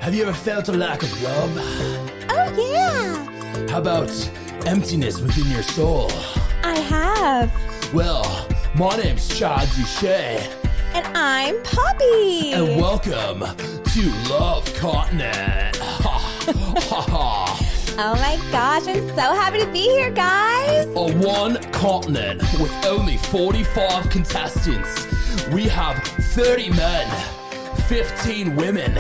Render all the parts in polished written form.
Have you ever felt a lack of love? Oh, yeah. How about emptiness within your soul? I have. Well, my name's Chad Duche. And I'm Poppy. And welcome to Love Continent. Oh my gosh, I'm so happy to be here, guys. On one continent with only 45 contestants, we have 30 men, 15 women.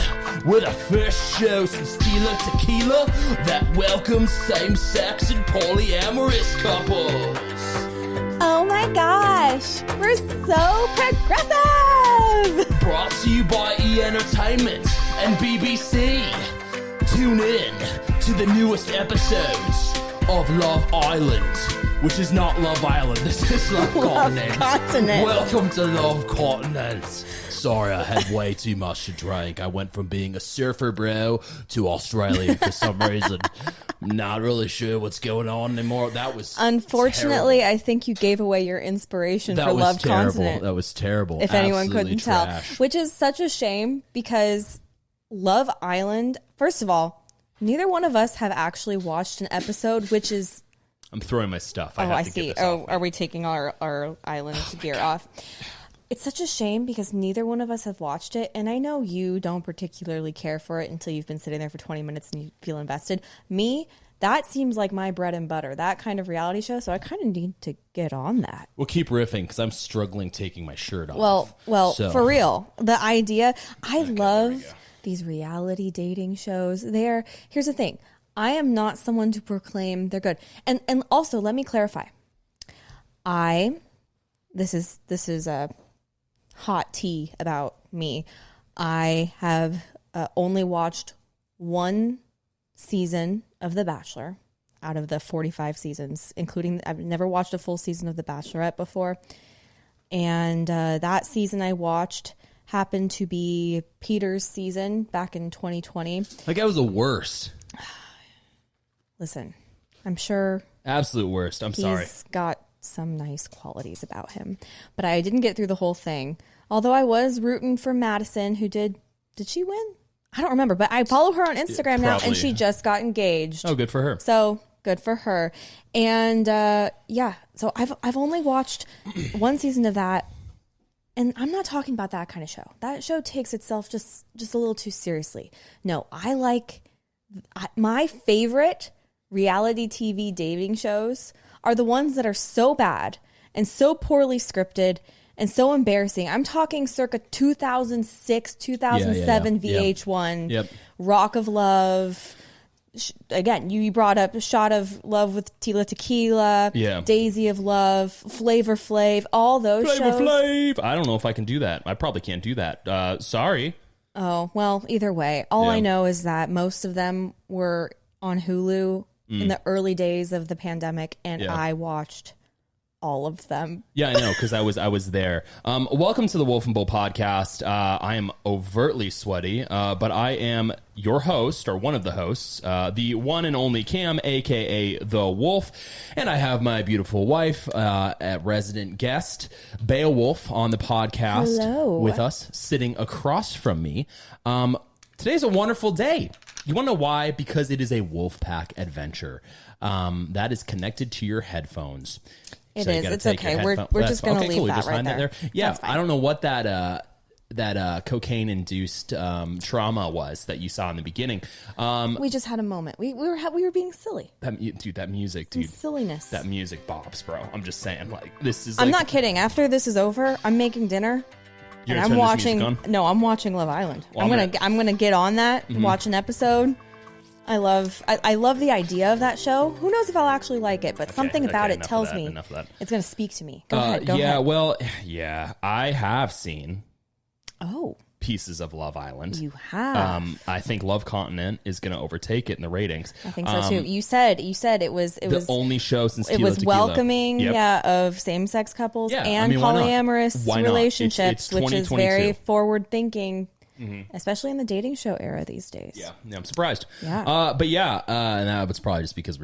We're the first show since Tequila that welcomes same-sex and polyamorous couples. Oh my gosh, we're so progressive. Brought to you by E! Entertainment and BBC. Tune in to the newest episodes of Love Island, which is not Love Island, this is Love Continent. Continent. Welcome to Love Continent. Sorry, I had way too much to drink. I went from being a surfer bro to Australian for some reason. Not really sure what's going on anymore. That was Unfortunately, terrible. I think you gave away your inspiration That for was Love terrible. Continent. That was terrible. If anyone Absolutely couldn't tell. trash. Which is such a shame because Love Island, first of all, neither one of us have actually watched an episode, which is... I'm throwing my stuff. I see. Are we taking our island gear off? It's such a shame because neither one of us have watched it. And I know you don't particularly care for it until you've been sitting there for 20 minutes and you feel invested. Me, that seems like my bread and butter, that kind of reality show. So I kind of need to get on that. We'll keep riffing because I'm struggling taking my shirt off. Well, So- for real, the idea, I love these reality dating shows. Here's the thing. I am not someone to proclaim they're good. And also, let me clarify. This is a hot tea about me. I have only watched one season of The Bachelor out of the 45 seasons, including I've never watched a full season of The Bachelorette before. And that season I watched happened to be Peter's season back in 2020. That guy was the worst. Listen, I'm sure Absolute worst. I'm sorry. he's got some nice qualities about him. But I didn't get through the whole thing. Although I was rooting for Madison, who did she win? I don't remember, but I follow her on Instagram now, and she just got engaged. Oh, good for her. So good for her. And so I've only watched one season of that, and I'm not talking about that kind of show. That show takes itself just a little too seriously. No, my favorite reality TV dating shows are the ones that are so bad and so poorly scripted and so embarrassing. I'm talking circa 2006, 2007 VH1, Yep. Rock of Love. Again, you brought up Shot of Love with Tequila, Daisy of Love, Flavor Flav, all those shows. Flavor Flav. I don't know if I can do that. I probably can't do that. Sorry. Oh, well, either way. All I know is that most of them were on Hulu in the early days of the pandemic, and I watched all of them. Yeah, I know, because I was there. Welcome to the Wolf and Bull podcast. I am overtly sweaty, but I am your host, or one of the hosts, the one and only Cam, a.k.a. The Wolf, and I have my beautiful wife, resident guest, Baewolf, on the podcast with us, sitting across from me. Today's a wonderful day. You want to know why? Because it is a Wolfpack adventure that is connected to your headphones. It is. It's okay. We're just going to leave that right there. Yeah, I don't know what that cocaine-induced trauma was that you saw in the beginning. We just had a moment. We were being silly. That music, dude. Silliness. That music bops, bro. I'm just saying, this is. I'm not kidding. After this is over, I'm making dinner. You're and I'm watching. No, I'm watching Love Island. Well, I'm gonna get on that. Watch an episode. I love the idea of that show. Who knows if I'll actually like it, but something about it tells me it's going to speak to me. Go ahead. Go ahead. Well, I have seen pieces of Love Island. You have. I think Love Continent is going to overtake it in the ratings. I think so too. You said it was the only show since it was welcoming, of same-sex couples and polyamorous relationships, which is very forward-thinking. especially in the dating show era these days. Yeah, I'm surprised. Yeah. But yeah, and it's probably just because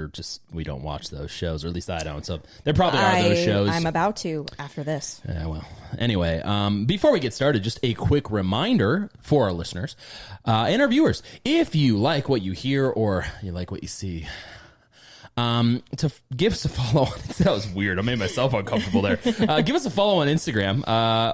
we don't watch those shows, or at least I don't. So there probably are those shows. I'm about to after this. Yeah, well, anyway, before we get started, just a quick reminder for our listeners and our viewers: if you like what you hear or you like what you see, to give us a follow. That was weird. I made myself uncomfortable there. Give us a follow on Instagram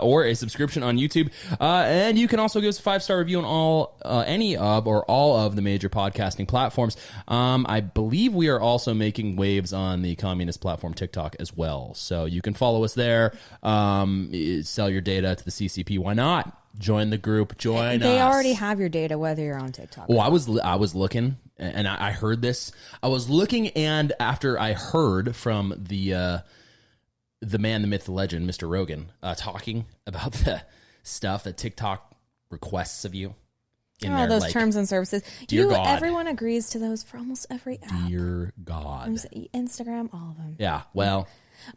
or a subscription on YouTube, and you can also give us a 5-star review on any of or all of the major podcasting platforms. I believe we are also making waves on the communist platform TikTok as well, so you can follow us there. Sell your data to the CCP. Why not? Join the group. Join us. They already have your data, whether you're on TikTok. Oh, I was looking, and I heard this. I was looking, and after I heard from the man, the myth, the legend, Mr. Rogan, talking about the stuff that TikTok requests of you. Those terms and services. Dear God. Everyone agrees to those for almost every app. Dear God. Instagram, all of them. Yeah, well.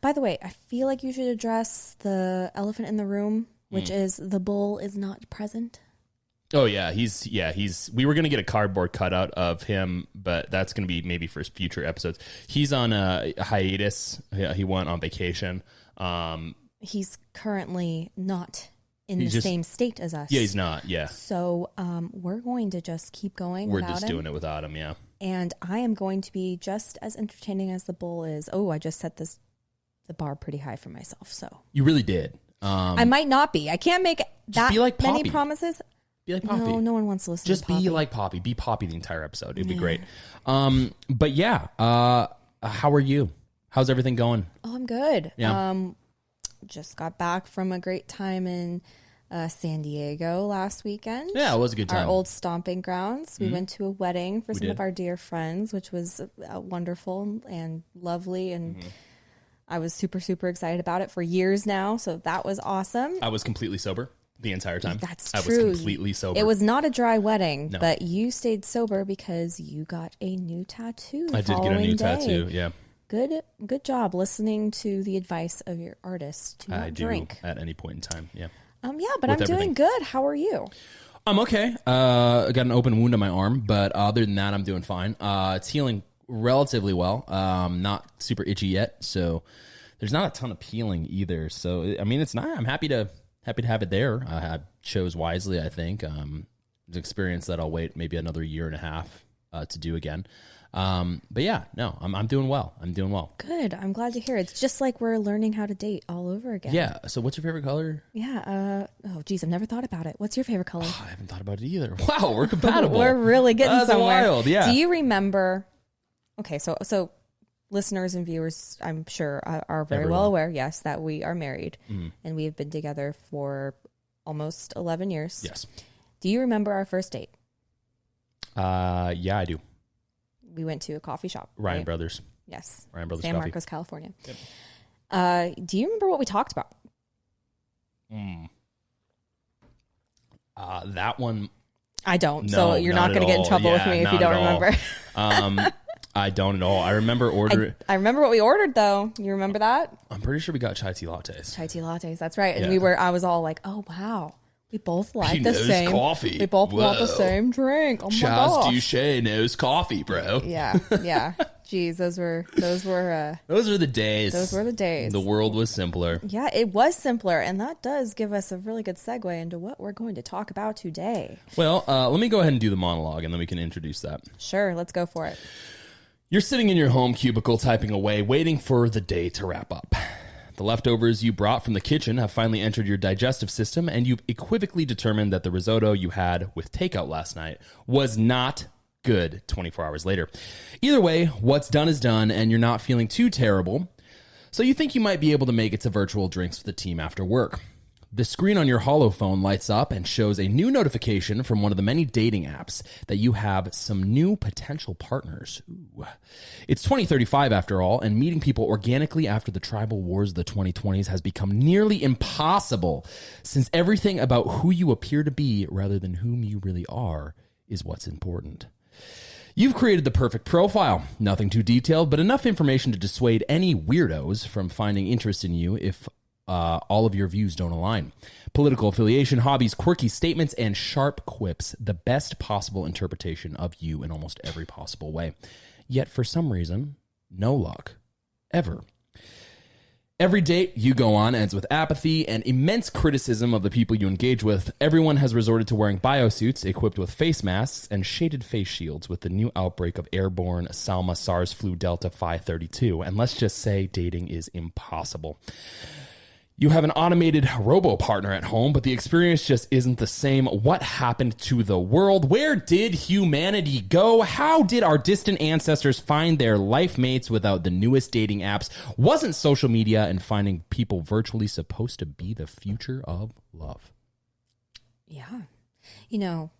By the way, I feel like you should address the elephant in the room, which is the bull is not present. Oh yeah, we were going to get a cardboard cutout of him, but that's going to be maybe for future episodes. He's on a hiatus. He went on vacation. He's currently not in the same state as us. Yeah, he's not. Yeah. So we're going to just keep going. We're just doing it without him. Yeah. And I am going to be just as entertaining as the bull is. Oh, I just set the bar pretty high for myself. So you really did. I might not be. I can't make that like many promises. Be like Poppy. No one wants to listen just to Poppy. Be like Poppy. Be Poppy the entire episode. It'd be great. But yeah, how are you? How's everything going? Oh, I'm good. Yeah. Just got back from a great time in San Diego last weekend. Yeah, it was a good time. Our old stomping grounds. We went to a wedding for some of our dear friends, which was wonderful and lovely, and I was super, super excited about it for years now, so that was awesome. I was completely sober the entire time. That's true. I was completely sober. It was not a dry wedding, but you stayed sober because you got a new tattoo. I did get a new tattoo, yeah. Good job listening to the advice of your artist to not drink. At any point in time, yeah. But I'm doing good. How are you? I'm okay. I got an open wound on my arm, but other than that, I'm doing fine. It's healing relatively well. Not super itchy yet, so there's not a ton of peeling either. So I mean, it's not. I'm happy to have it there. I chose wisely, I think. It's an experience that I'll wait maybe another year and a half to do again. But yeah, no, I'm doing well. I'm doing well. Good. I'm glad to hear it. It's just like we're learning how to date all over again. Yeah. So what's your favorite color? Yeah. Oh, geez, I've never thought about it. What's your favorite color? Oh, I haven't thought about it either. Wow, we're compatible. We're really getting somewhere. Wild, yeah. Do you remember? Okay, so listeners and viewers, I'm sure, are very well aware, yes, that we are married, and we have been together for almost 11 years. Yes. Do you remember our first date? Yeah, I do. We went to a coffee shop. Ryan right? Brothers. Yes. Ryan Brothers San Coffee. Marcos, California. Yep. Do you remember what we talked about? That one. I don't. No, so you're not going to get in trouble with me if you don't remember. I don't at all. I remember ordering. I remember what we ordered though. You remember that? I'm pretty sure we got chai tea lattes. Chai tea lattes. That's right. And I was all like, oh wow. We both like the same coffee. We both want the same drink. Oh my gosh. Chaz Duche knows coffee, bro. Yeah. Jeez, those were those were the days. Those were the days. The world was simpler. Yeah, it was simpler, and that does give us a really good segue into what we're going to talk about today. Well, let me go ahead and do the monologue, and then we can introduce that. Sure, let's go for it. You're sitting in your home cubicle typing away, waiting for the day to wrap up. The leftovers you brought from the kitchen have finally entered your digestive system, and you've equivocally determined that the risotto you had with takeout last night was not good 24 hours later. Either way, what's done is done, and you're not feeling too terrible, so you think you might be able to make it to virtual drinks with the team after work. The screen on your holophone lights up and shows a new notification from one of the many dating apps that you have some new potential partners. Ooh. It's 2035 after all, and meeting people organically after the tribal wars of the 2020s has become nearly impossible, since everything about who you appear to be rather than whom you really are is what's important. You've created the perfect profile. Nothing too detailed, but enough information to dissuade any weirdos from finding interest in you if all of your views don't align. Political affiliation, hobbies, quirky statements, and sharp quips. The best possible interpretation of you in almost every possible way. Yet for some reason, no luck. Ever. Every date you go on ends with apathy and immense criticism of the people you engage with. Everyone has resorted to wearing biosuits equipped with face masks and shaded face shields with the new outbreak of airborne Salma SARS flu Delta 532. And let's just say dating is impossible. You have an automated robo-partner at home, but the experience just isn't the same. What happened to the world? Where did humanity go? How did our distant ancestors find their life mates without the newest dating apps? Wasn't social media and finding people virtually supposed to be the future of love? Yeah. You know,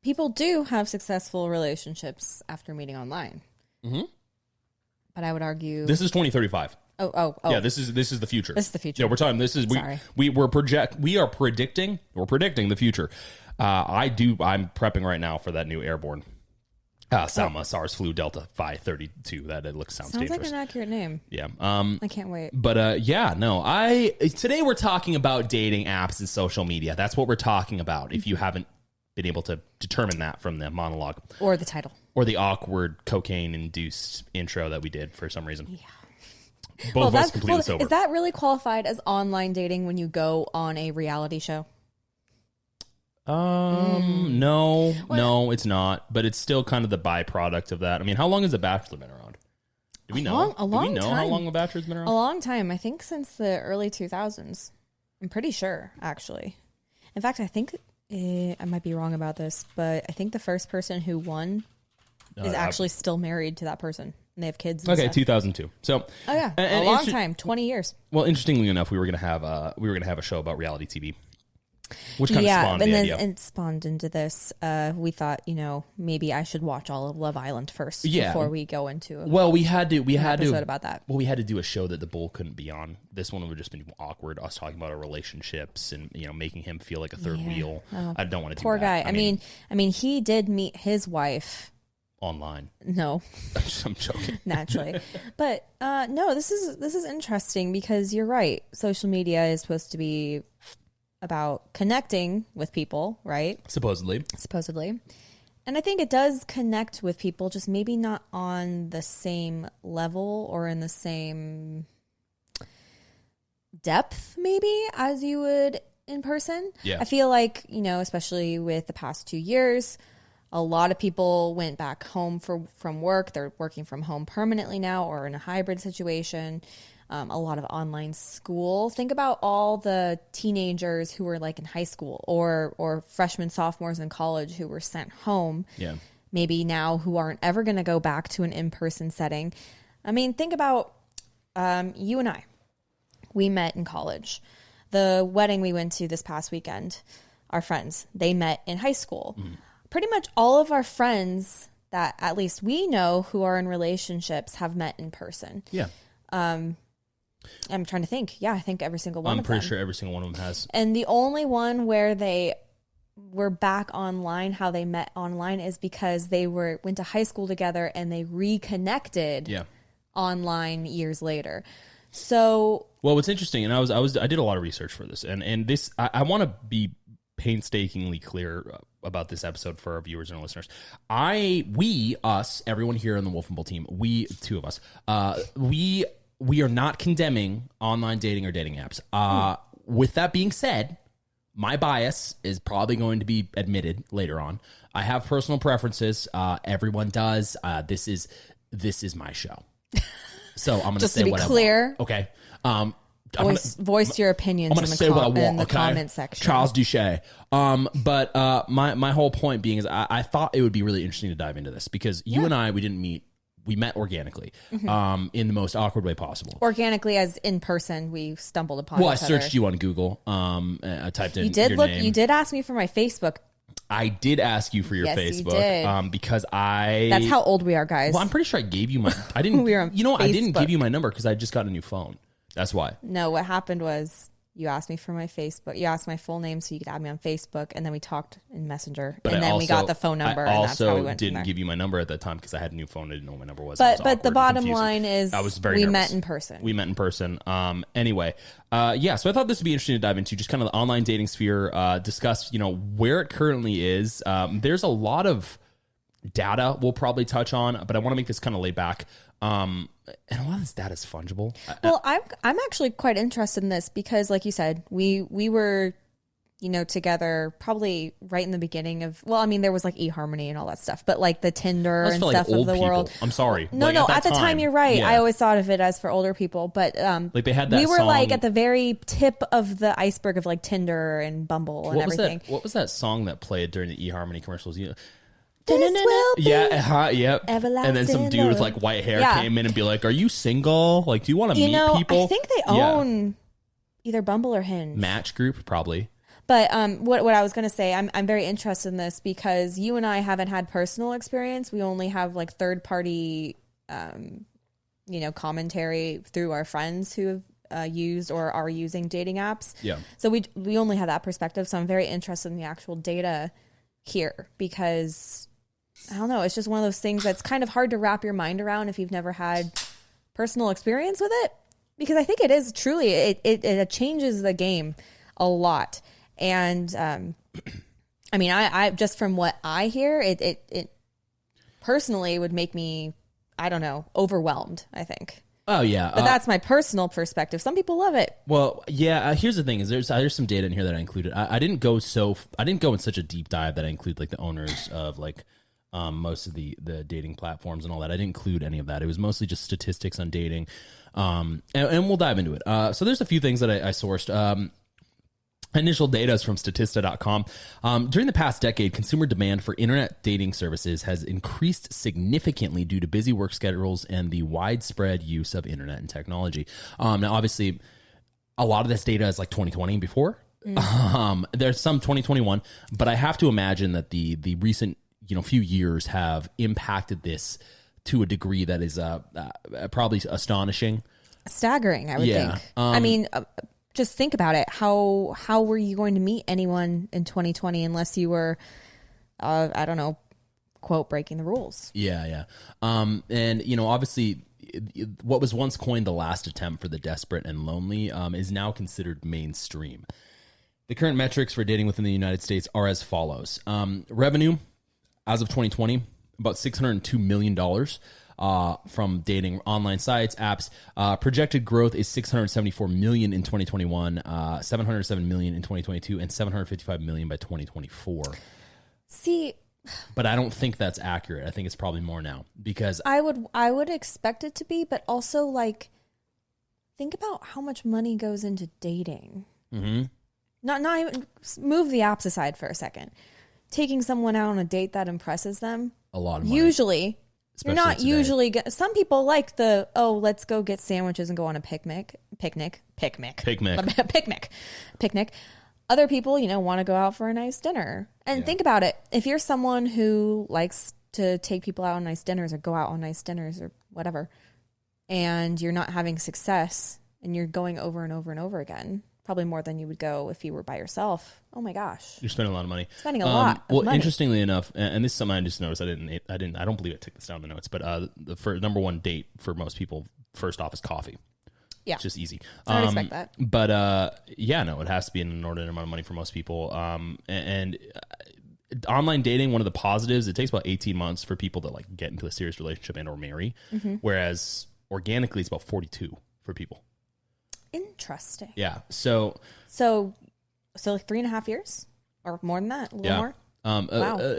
people do have successful relationships after meeting online. Mm-hmm. But I would argue... This is 2035. Oh. Yeah, this is the future. This is the future. Yeah, we're talking. This is we are predicting the future. I'm prepping right now for that new airborne Salma SARS flu Delta 532. That it sounds dangerous. Like an accurate name. Yeah. I can't wait. But today we're talking about dating apps and social media. That's what we're talking about. If you haven't been able to determine that from the monologue or the title or the awkward cocaine induced intro that we did for some reason. Yeah. Both of us completely sober. Is that really qualified as online dating when you go on a reality show? No, it's not. But it's still kind of the byproduct of that. I mean, how long has The Bachelor been around? Do we know? A long time. How long The Bachelor's been around? A long time. I think since the early 2000s. I'm pretty sure, actually. In fact, I think I might be wrong about this, but I think the first person who won is actually still married to that person. And they have kids. And stuff. 2002. So, a long time, 20 years. Well, interestingly enough, we were gonna have a show about reality TV, which kind of spawned the idea. It spawned into this. We thought, maybe I should watch all of Love Island first before we go into. We had to episode about that. Well, we had to do a show that the bull couldn't be on. This one would have just been awkward. Us talking about our relationships and making him feel like a third wheel. I don't want to do that. Poor guy. I mean, he did meet his wife. Online. No. I'm joking. Naturally. But no, this is interesting because you're right. Social media is supposed to be about connecting with people, right? Supposedly. And I think it does connect with people, just maybe not on the same level or in the same depth maybe as you would in person. Yeah. I feel like, especially with the past 2 years, a lot of people went back home from work. They're working from home permanently now or in a hybrid situation. A lot of online school. Think about all the teenagers who were like in high school or freshmen, sophomores in college who were sent home. Yeah. Maybe now who aren't ever going to go back to an in-person setting. I mean, think about you and I. We met in college. The wedding we went to this past weekend, our friends, they met in high school. Mm. Pretty much all of our friends that at least we know who are in relationships have met in person. Yeah. I'm trying to think. Yeah, I think every single one of them. I'm pretty sure every single one of them has. And the only one where they were back online, how they met online, is because they went to high school together and they reconnected online years later. So, well, what's interesting, and I did a lot of research for this, and this I want to be painstakingly clear about this episode for our viewers and our listeners. Everyone here on the Wolf and Bull team, two of us, we are not condemning online dating or dating apps. With that being said, my bias is probably going to be admitted later on. I have personal preferences. Everyone does. This is my show. So I'm going to say what I want. Just to be clear. Okay. Voice your opinions in the comment section. Charles Duché. But my whole point being is I thought it would be really interesting to dive into this because you and I, we didn't meet. We met organically, in the most awkward way possible. Organically, as in person, we stumbled upon. Well, I searched you on Google. I typed in. Your name. You did ask me for my Facebook. I did ask you for your Facebook. You did. Because That's how old we are, guys. Well, I'm pretty sure I gave you my. I didn't. We were on I didn't give you my number because I just got a new phone. That's why. No, what happened was You asked me for my Facebook. You asked my full name so you could add me on Facebook, and then we talked in Messenger, But and then we got the phone number. I and that's how we also went didn't give you my number at that time because I had a new phone. I didn't know what my number was. But the bottom line is I was very we nervous. met in person. We met in person. Anyway, yeah. So I thought this would be interesting to dive into, just kind of the online dating sphere. Discuss, where it currently is. There's a lot of data we'll probably touch on, but I want to make this kind of laid back. And a lot of this data is fungible. Well, I'm actually quite interested in this because, like you said, we were, together probably right in the beginning of. Well, I mean, there was like eHarmony and all that stuff, but like the Tinder and stuff of the world. I'm sorry. No, at the time you're right. Yeah. I always thought of it as for older people, but like they had that. We were like at the very tip of the iceberg of like Tinder and Bumble and everything. What was that song that played during the eHarmony commercials? This will be yep. And then some dude with like white hair came in and be like, "Are you single? Like, do you want to meet people?" I think they own either Bumble or Hinge. Match Group, probably. But what I was going to say, I'm very interested in this because you and I haven't had personal experience. We only have like third party, commentary through our friends who have used or are using dating apps. Yeah. So we only have that perspective. So I'm very interested in the actual data here because I don't know. It's just one of those things that's kind of hard to wrap your mind around if you've never had personal experience with it, because I think it is truly, it changes the game a lot. And, I mean, I just from what I hear, it personally would make me, I don't know, overwhelmed, I think. Oh yeah. But that's my personal perspective. Some people love it. Well, yeah, here's the thing is there's some data in here that I included. I didn't go in such a deep dive that I include like the owners of like, most of the dating platforms and all that. I didn't include any of that. It was mostly just statistics on dating. And we'll dive into it. So there's a few things that I sourced. Initial data is from Statista.com. During the past decade, consumer demand for internet dating services has increased significantly due to busy work schedules and the widespread use of internet and technology. Now, obviously, a lot of this data is like 2020 and before. There's some 2021, but I have to imagine that the recent few years have impacted this to a degree that is probably astonishing, staggering. I would think. I mean, just think about it. How were you going to meet anyone in 2020 unless you were, I don't know, quote, breaking the rules? Yeah. And obviously, what was once coined the last attempt for the desperate and lonely is now considered mainstream. The current metrics for dating within the United States are as follows: revenue. As of 2020, about $602 million from dating online sites, apps. Projected growth is $674 million in 2021, $707 million in 2022, and $755 million by 2024. See, but I don't think that's accurate. I think it's probably more now because I would expect it to be, but also like think about how much money goes into dating. Mm-hmm. Not even move the apps aside for a second. Taking someone out on a date that impresses them, a lot of money. Usually, especially you're not today. usually. Some people like let's go get sandwiches and go on a picnic. Other people, want to go out for a nice dinner. And think about it: if you're someone who likes to take people out on nice dinners or go out on nice dinners or whatever, and you're not having success, and you're going over and over and over again. Probably more than you would go if you were by yourself. Oh my gosh, you're spending a lot of money. Spending a lot. Of money. Interestingly enough, and this is something I just noticed. I don't believe I took this down in the notes, but the number one date for most people, first off, is coffee. Yeah, it's just easy. I would expect that. But it has to be an inordinate amount of money for most people. And online dating, one of the positives, it takes about 18 months for people to like get into a serious relationship and or marry, whereas organically it's about 42 for people. Interesting. Yeah. So like 3.5 years or more than that, a little more.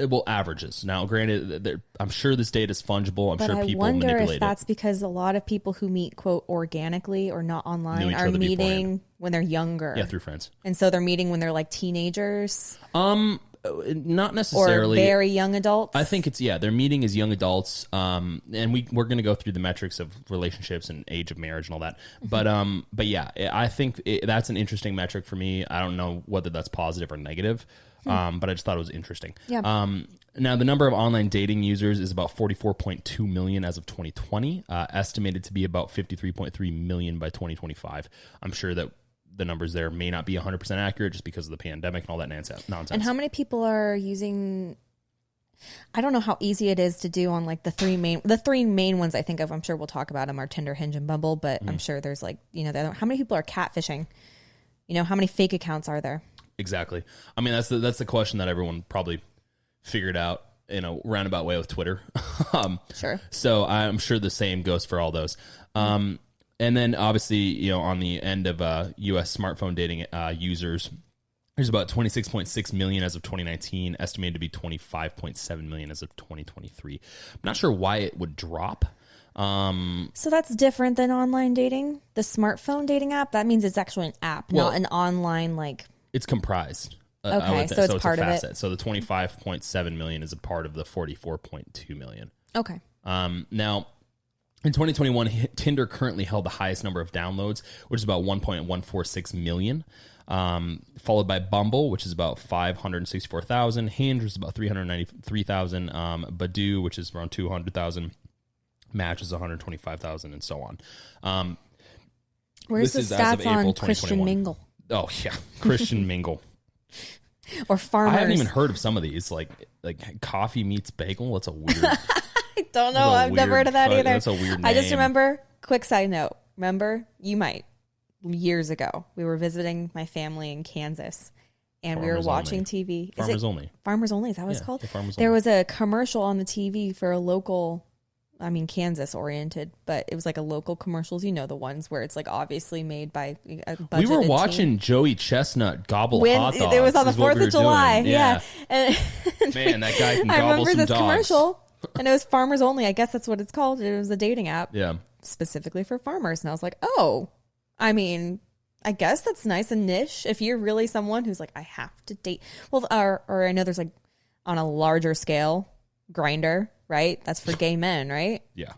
Well, averages. Now, granted, I'm sure this data is fungible. I'm but sure people manipulate it. I wonder if that's it. because a lot of people who meet, quote, organically or not online are meeting when they're younger. Yeah, through friends. And so they're meeting when they're like teenagers. Not necessarily. Or very young adults. I think they're meeting as young adults. And we're going to go through the metrics of relationships and age of marriage and all that. But yeah, I think that's an interesting metric for me. I don't know whether that's positive or negative. But I just thought it was interesting. Yeah. Now, the number of online dating users is about 44.2 million as of 2020, estimated to be about 53.3 million by 2025. I'm sure that the numbers there may not be 100% accurate just because of the pandemic and all that nonsense. And how many people are using? I don't know how easy it is to do on like the three main ones I think of. I'm sure we'll talk about them are Tinder, Hinge, and Bumble, but I'm sure there's like, how many people are catfishing? How many fake accounts are there? Exactly. I mean, that's the question that everyone probably figured out in a roundabout way with Twitter. Sure. So I'm sure the same goes for all those. And then obviously, on the end of U.S. smartphone dating users, there's about 26.6 million as of 2019, estimated to be 25.7 million as of 2023. I'm not sure why it would drop. So that's different than online dating. The smartphone dating app, that means it's actually an app, not an online like. It's comprised. Okay, so it's part of it. So the 25.7 million is a part of the 44.2 million. Okay. Now, in 2021, Tinder currently held the highest number of downloads, which is about 1.146 million, followed by Bumble, which is about 564,000. Hinge, which is about 393,000. Badoo, which is around 200,000. Match is 125,000, and so on. Where's the stats on Christian Mingle? Oh, yeah. Christian Mingle. Or Farmers. I haven't even heard of some of these, like coffee meets bagel. That's a weird. I don't know. I've never heard of that either. That's a weird name. I just remember, quick side note. Remember, you might, years ago, we were visiting my family in Kansas and we were watching TV. Farmers Only. Farmers Only, is that what it's called? Farmers there Only. was a commercial on the TV for a local, Kansas oriented, but it was like a local commercials, the ones where it's like obviously made by a budgeted We were watching team. Joey Chestnut gobble hot dogs. It was on the 4th of July. Yeah. And man, that guy can I gobble remember some this dogs. Commercial, and it was Farmers Only. I guess that's what it's called. It was a dating app. Yeah. Specifically for farmers. And I was like, I guess that's nice and niche. If you're really someone who's like, I have to date. Well, or I know there's like on a larger scale, Grindr, right? That's for gay men, right? Yeah.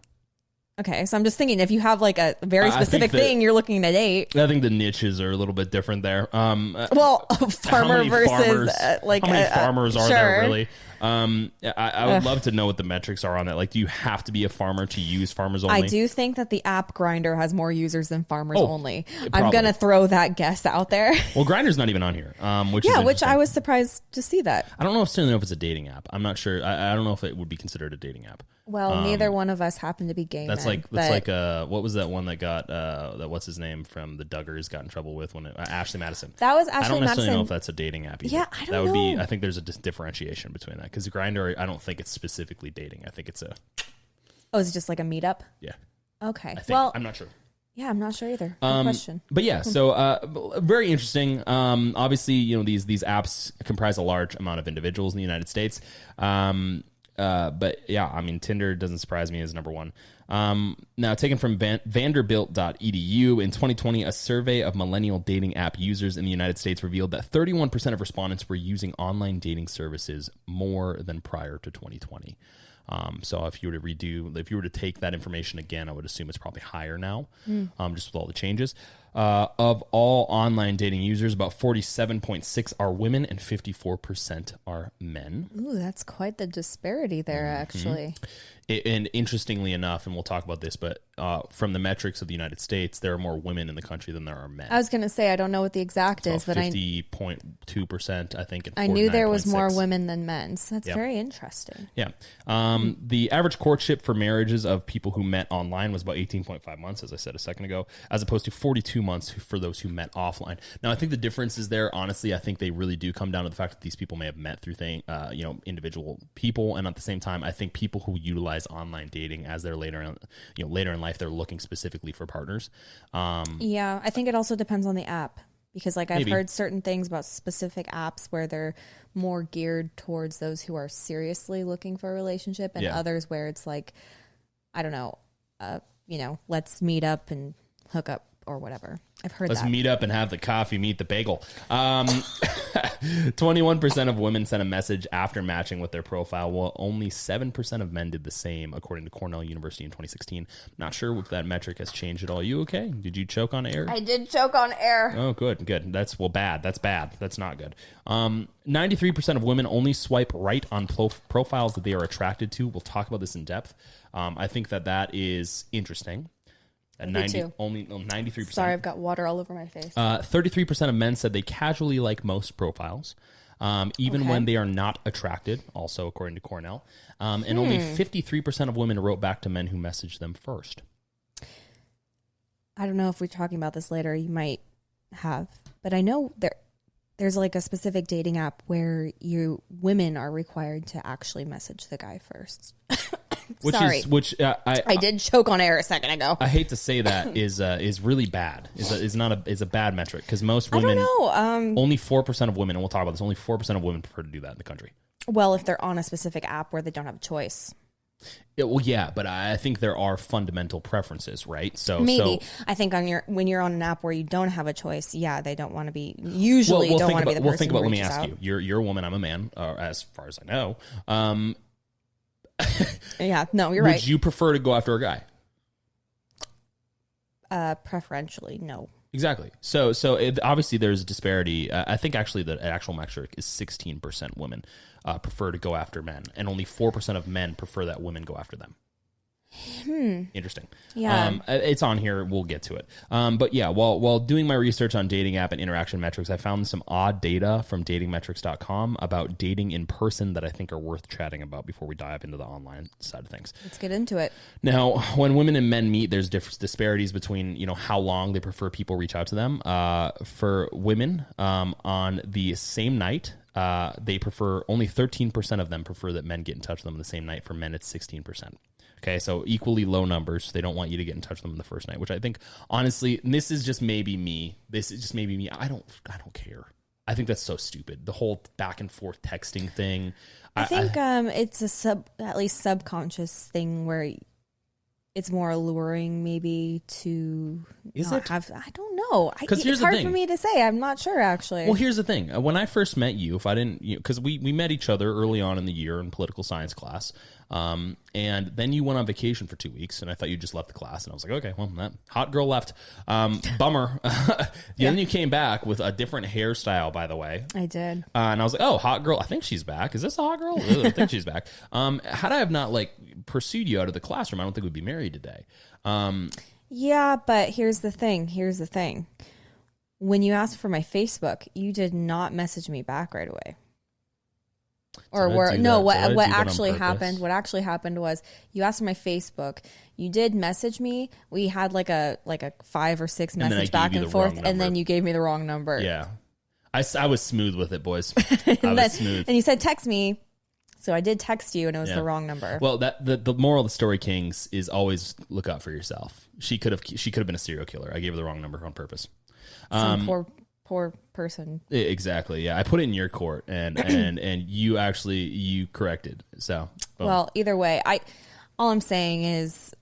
Okay, so I'm just thinking if you have like a very specific thing you're looking to date. I think the niches are a little bit different there. Well, farmer versus how many farmers are there really? I would love to know what the metrics are on that. Like, do you have to be a farmer to use Farmers Only? I do think that the app Grindr has more users than Farmers Only. Probably. I'm gonna throw that guess out there. Well, Grindr's not even on here, which I was surprised to see that. I don't know if it's a dating app. I'm not sure. I don't know if it would be considered a dating app. Well, neither one of us happen to be gay. That's like what was that one that got that what's his name from the Duggars got in trouble with when Ashley Madison. That was Ashley Madison. I don't necessarily know if that's a dating app either. Yeah, I don't know. That would be. I think there's a differentiation between that because Grindr, I don't think it's specifically dating. I think it's a. Oh, is it just like a meetup? Yeah. Okay. Well, I'm not sure. Yeah, I'm not sure either. Good question. But yeah, so very interesting. Obviously, these apps comprise a large amount of individuals in the United States. But yeah, Tinder doesn't surprise me as number one. Now, taken from Vanderbilt.edu, in 2020, a survey of millennial dating app users in the United States revealed that 31% of respondents were using online dating services more than prior to 2020. So if you were to take that information again, I would assume it's probably higher now, just with all the changes. Of all online dating users, about 47.6 are women and 54% are men. Ooh, that's quite the disparity there, actually. And interestingly enough, and we'll talk about this, but from the metrics of the United States, there are more women in the country than there are men. I was going to say, I don't know what the exact is, but 50.2%, I think. And I knew there was more women than men, so that's very interesting. Yeah. The average courtship for marriages of people who met online was about 18.5 months, as I said a second ago, as opposed to 42 months for those who met offline. Now, I think the difference is there, honestly, I think they really do come down to the fact that these people may have met through individual people, and at the same time, I think people who utilize online dating as they're later in life, they're looking specifically for partners. Yeah, I think it also depends on the app because I've heard certain things about specific apps where they're more geared towards those who are seriously looking for a relationship, and others where it's like, I don't know, let's meet up and hook up or whatever. I've heard Let's that. meet up and have the coffee, meet the bagel. 21% of women sent a message after matching with their profile, while only 7% of men did the same, according to Cornell University in 2016. Not sure if that metric has changed at all. You okay? Did you choke on air? I did choke on air. Oh, good. That's bad. That's bad. That's not good. 93% of women only swipe right on profiles that they are attracted to. We'll talk about this in depth. I think that is interesting. At Me 90, too. only 93%. Sorry, I've got water all over my face. 33% of men said they casually like most profiles, even when they are not attracted, also according to Cornell. And only 53% of women wrote back to men who messaged them first. I don't know if we're talking about this later. You might have. But I know there's like a specific dating app where women are required to actually message the guy first. Sorry. I did choke on air a second ago. I hate to say that is really bad. Is a bad metric because most women. I don't know. Only 4% of women, and we'll talk about this. Only 4% of women prefer to do that in the country. Well, if they're on a specific app where they don't have a choice. But I think there are fundamental preferences, right? So maybe I think when you're on an app where you don't have a choice, they don't want to be. Usually, don't want to be the person. Well, think about. Who Let me reaches ask out. you. You're a woman. I'm a man. As far as I know. Yeah. No, you're right. Would you prefer to go after a guy? Preferentially, no. Exactly. So obviously there's a disparity. I think actually the actual metric is 16% women prefer to go after men, and only 4% of men prefer that women go after them. Interesting. Yeah. It's on here. We'll get to it. But yeah, while doing my research on dating app and interaction metrics, I found some odd data from datingmetrics.com about dating in person that I think are worth chatting about before we dive into the online side of things. Let's get into it. Now, when women and men meet, there's disparities between, how long they prefer people reach out to them. For women, on the same night, they prefer, only 13% of them prefer that men get in touch with them on the same night. For men, it's 16%. Okay, so equally low numbers. They don't want you to get in touch with them the first night, which I think, honestly, this is just maybe me. I don't care. I think that's so stupid. The whole back and forth texting thing. I think it's at least subconscious thing where it's more alluring, maybe to have. I don't know. It's hard for me to say. I'm not sure, actually. Well, here's the thing. When I first met you, if I didn't, because we met each other early on in the year in political science class, and then you went on vacation for 2 weeks, and I thought you just left the class, and I was like, okay, well, that hot girl left. Bummer. Then you came back with a different hairstyle, by the way. I did. And I was like, oh, hot girl. I think she's back. Is this a hot girl? I think she's back. Had I have not pursued you out of the classroom, I don't think we'd be married today. Yeah, but here's the thing. When you asked for my Facebook, you did not message me back right away. What actually happened? What actually happened was you asked for my Facebook. You did message me. We had like a 5 or 6 message back and forth, and then you gave me the wrong number. Yeah, I was smooth with it, boys. I was smooth. And you said text me, so I did text you, and it was the wrong number. Well, the moral of the story, Kings, is always look out for yourself. She could have been a serial killer. I gave her the wrong number on purpose. Some poor person. Exactly. Yeah, I put it in your court, and you corrected. So, boom. Well, either way, all I'm saying is,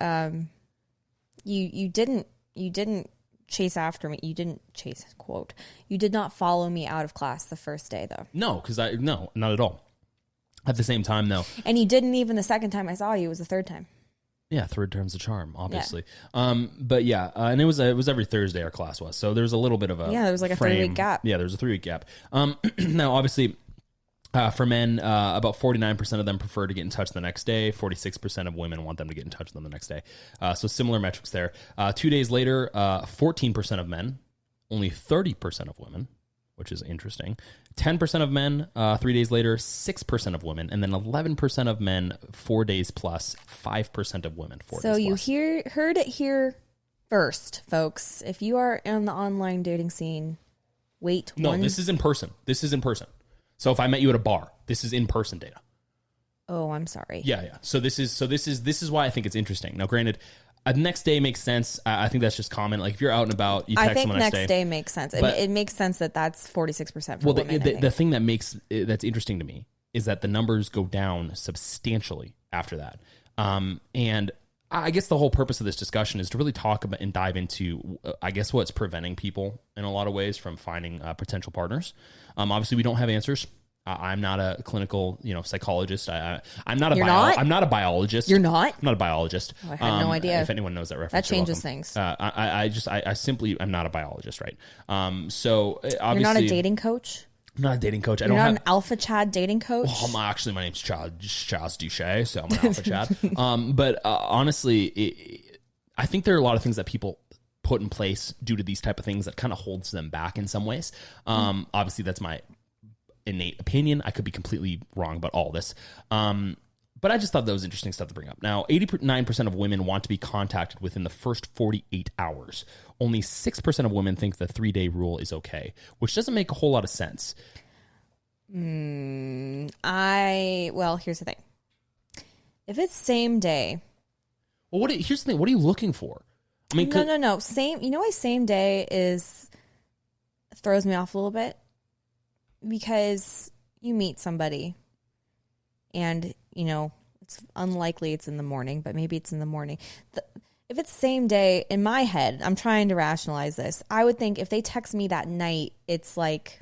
you didn't chase after me. You didn't chase, quote. You did not follow me out of class the first day, though. No, no, not at all. At the same time, though. And you didn't even the second time I saw you. It was the third time. Yeah, third term's the charm, obviously. Yeah. But yeah, and it was every Thursday our class was. So there was a little bit of a there was like a 3-week gap. Yeah, there was a 3-week gap. Now, obviously, for men, about 49% of them prefer to get in touch the next day. 46% of women want them to get in touch with them the next day. So similar metrics there. 2 days later, 14% of men, only 30% of women, which is interesting. 10% of men, 3 days later, 6% of women, and then 11% of men, 4 days plus, 5% of women, 4 days plus. So you heard it here first, folks. If you are in the online dating scene, wait. No, this is in person. So if I met you at a bar, this is in person data. Oh, I'm sorry. Yeah. So this is why I think it's interesting. Now, granted, next day makes sense. I think that's just common. Like if you're out and about, you text someone next day. Next day makes sense. It makes sense that's 46% for women. The thing that's interesting to me is that the numbers go down substantially after that. And I guess the whole purpose of this discussion is to really talk about and dive into, I guess, what's preventing people in a lot of ways from finding potential partners. Obviously, we don't have answers. I'm not a clinical, psychologist. I'm not a biologist. You're not? I'm not a biologist. Oh, I had no idea. If anyone knows that reference, that changes things. I simply am not a biologist, right? So obviously, you're not a dating coach. I'm not a dating coach. You're not an alpha Chad dating coach. Well, actually, my name's Chaz Duche, so I'm an alpha Chad. But honestly, I think there are a lot of things that people put in place due to these type of things that kind of holds them back in some ways. Obviously, that's my innate opinion. I could be completely wrong about all this. But I just thought that was interesting stuff to bring up. Now, 89% of women want to be contacted within the first 48 hours. Only 6% of women think the 3-day rule is okay, which doesn't make a whole lot of sense. Well, here's the thing. If it's same day. Well, here's the thing. What are you looking for? I mean, No. Same. You know why same day throws me off a little bit? Because you meet somebody and, it's unlikely it's in the morning, but maybe it's in the morning. If it's same day, in my head, I'm trying to rationalize this. I would think if they text me that night, it's like,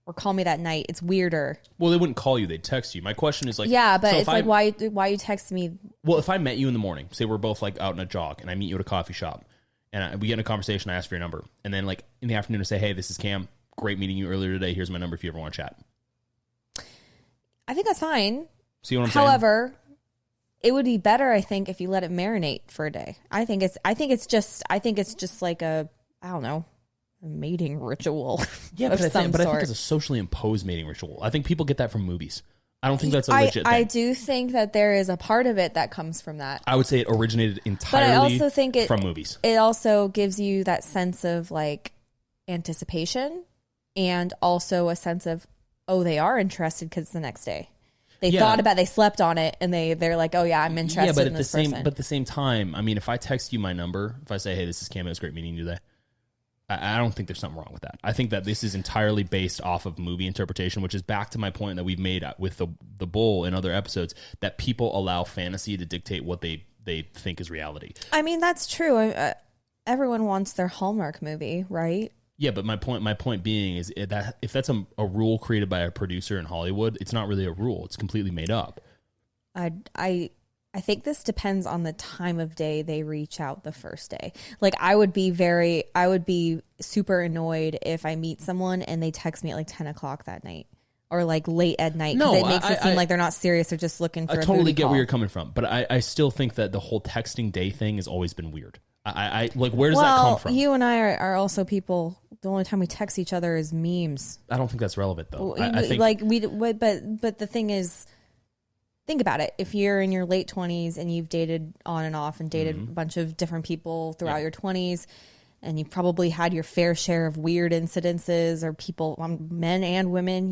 or call me that night, it's weirder. Well, they wouldn't call you. They'd text you. My question is like... Yeah, but so it's like, why you text me? Well, if I met you in the morning, say we're both like out in a jog, and I meet you at a coffee shop, and we get in a conversation, I ask for your number, and then like in the afternoon I say, hey, this is Cam. Great meeting you earlier today. Here's my number if you ever want to chat. I think that's fine. See what I'm saying? However, it would be better, I think, if you let it marinate for a day. I think it's just like a mating ritual. Yeah, but I think it's a socially imposed mating ritual. I think people get that from movies. I don't think that's a legit thing. I do think that there is a part of it that comes from that. I would say it originated entirely but I also think from movies. It also gives you that sense of like anticipation and also a sense of, oh, they are interested because it's the next day. They slept on it, and they're like, oh yeah, I'm interested in this person. But at the same time, I mean, if I text you my number, if I say, hey, this is Cam, it was great meeting you today, I don't think there's something wrong with that. I think that this is entirely based off of movie interpretation, which is back to my point that we've made with the Bull in other episodes, that people allow fantasy to dictate what they think is reality. I mean, that's true. Everyone wants their Hallmark movie, right? Yeah, but my point being is that if that's a rule created by a producer in Hollywood, it's not really a rule. It's completely made up. I think this depends on the time of day they reach out the first day. Like I would be super annoyed if I meet someone and they text me at like 10 o'clock that night or like late at night. No, it makes it seem like they're not serious. They're just looking for a totally get call. where you're coming from, but I still think that the whole texting day thing has always been weird. I like, where does that come from? You and I are also people. The only time we text each other is memes. I don't think that's relevant though. I think but the thing is, think about it. If you're in your late 20s and you've dated on and off and dated a bunch of different people throughout your 20s, and you've probably had your fair share of weird incidences or people, men and women,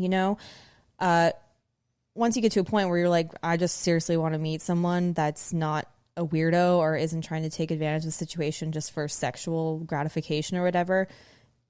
once you get to a point where you're like, I just seriously want to meet someone that's not a weirdo or isn't trying to take advantage of the situation just for sexual gratification or whatever,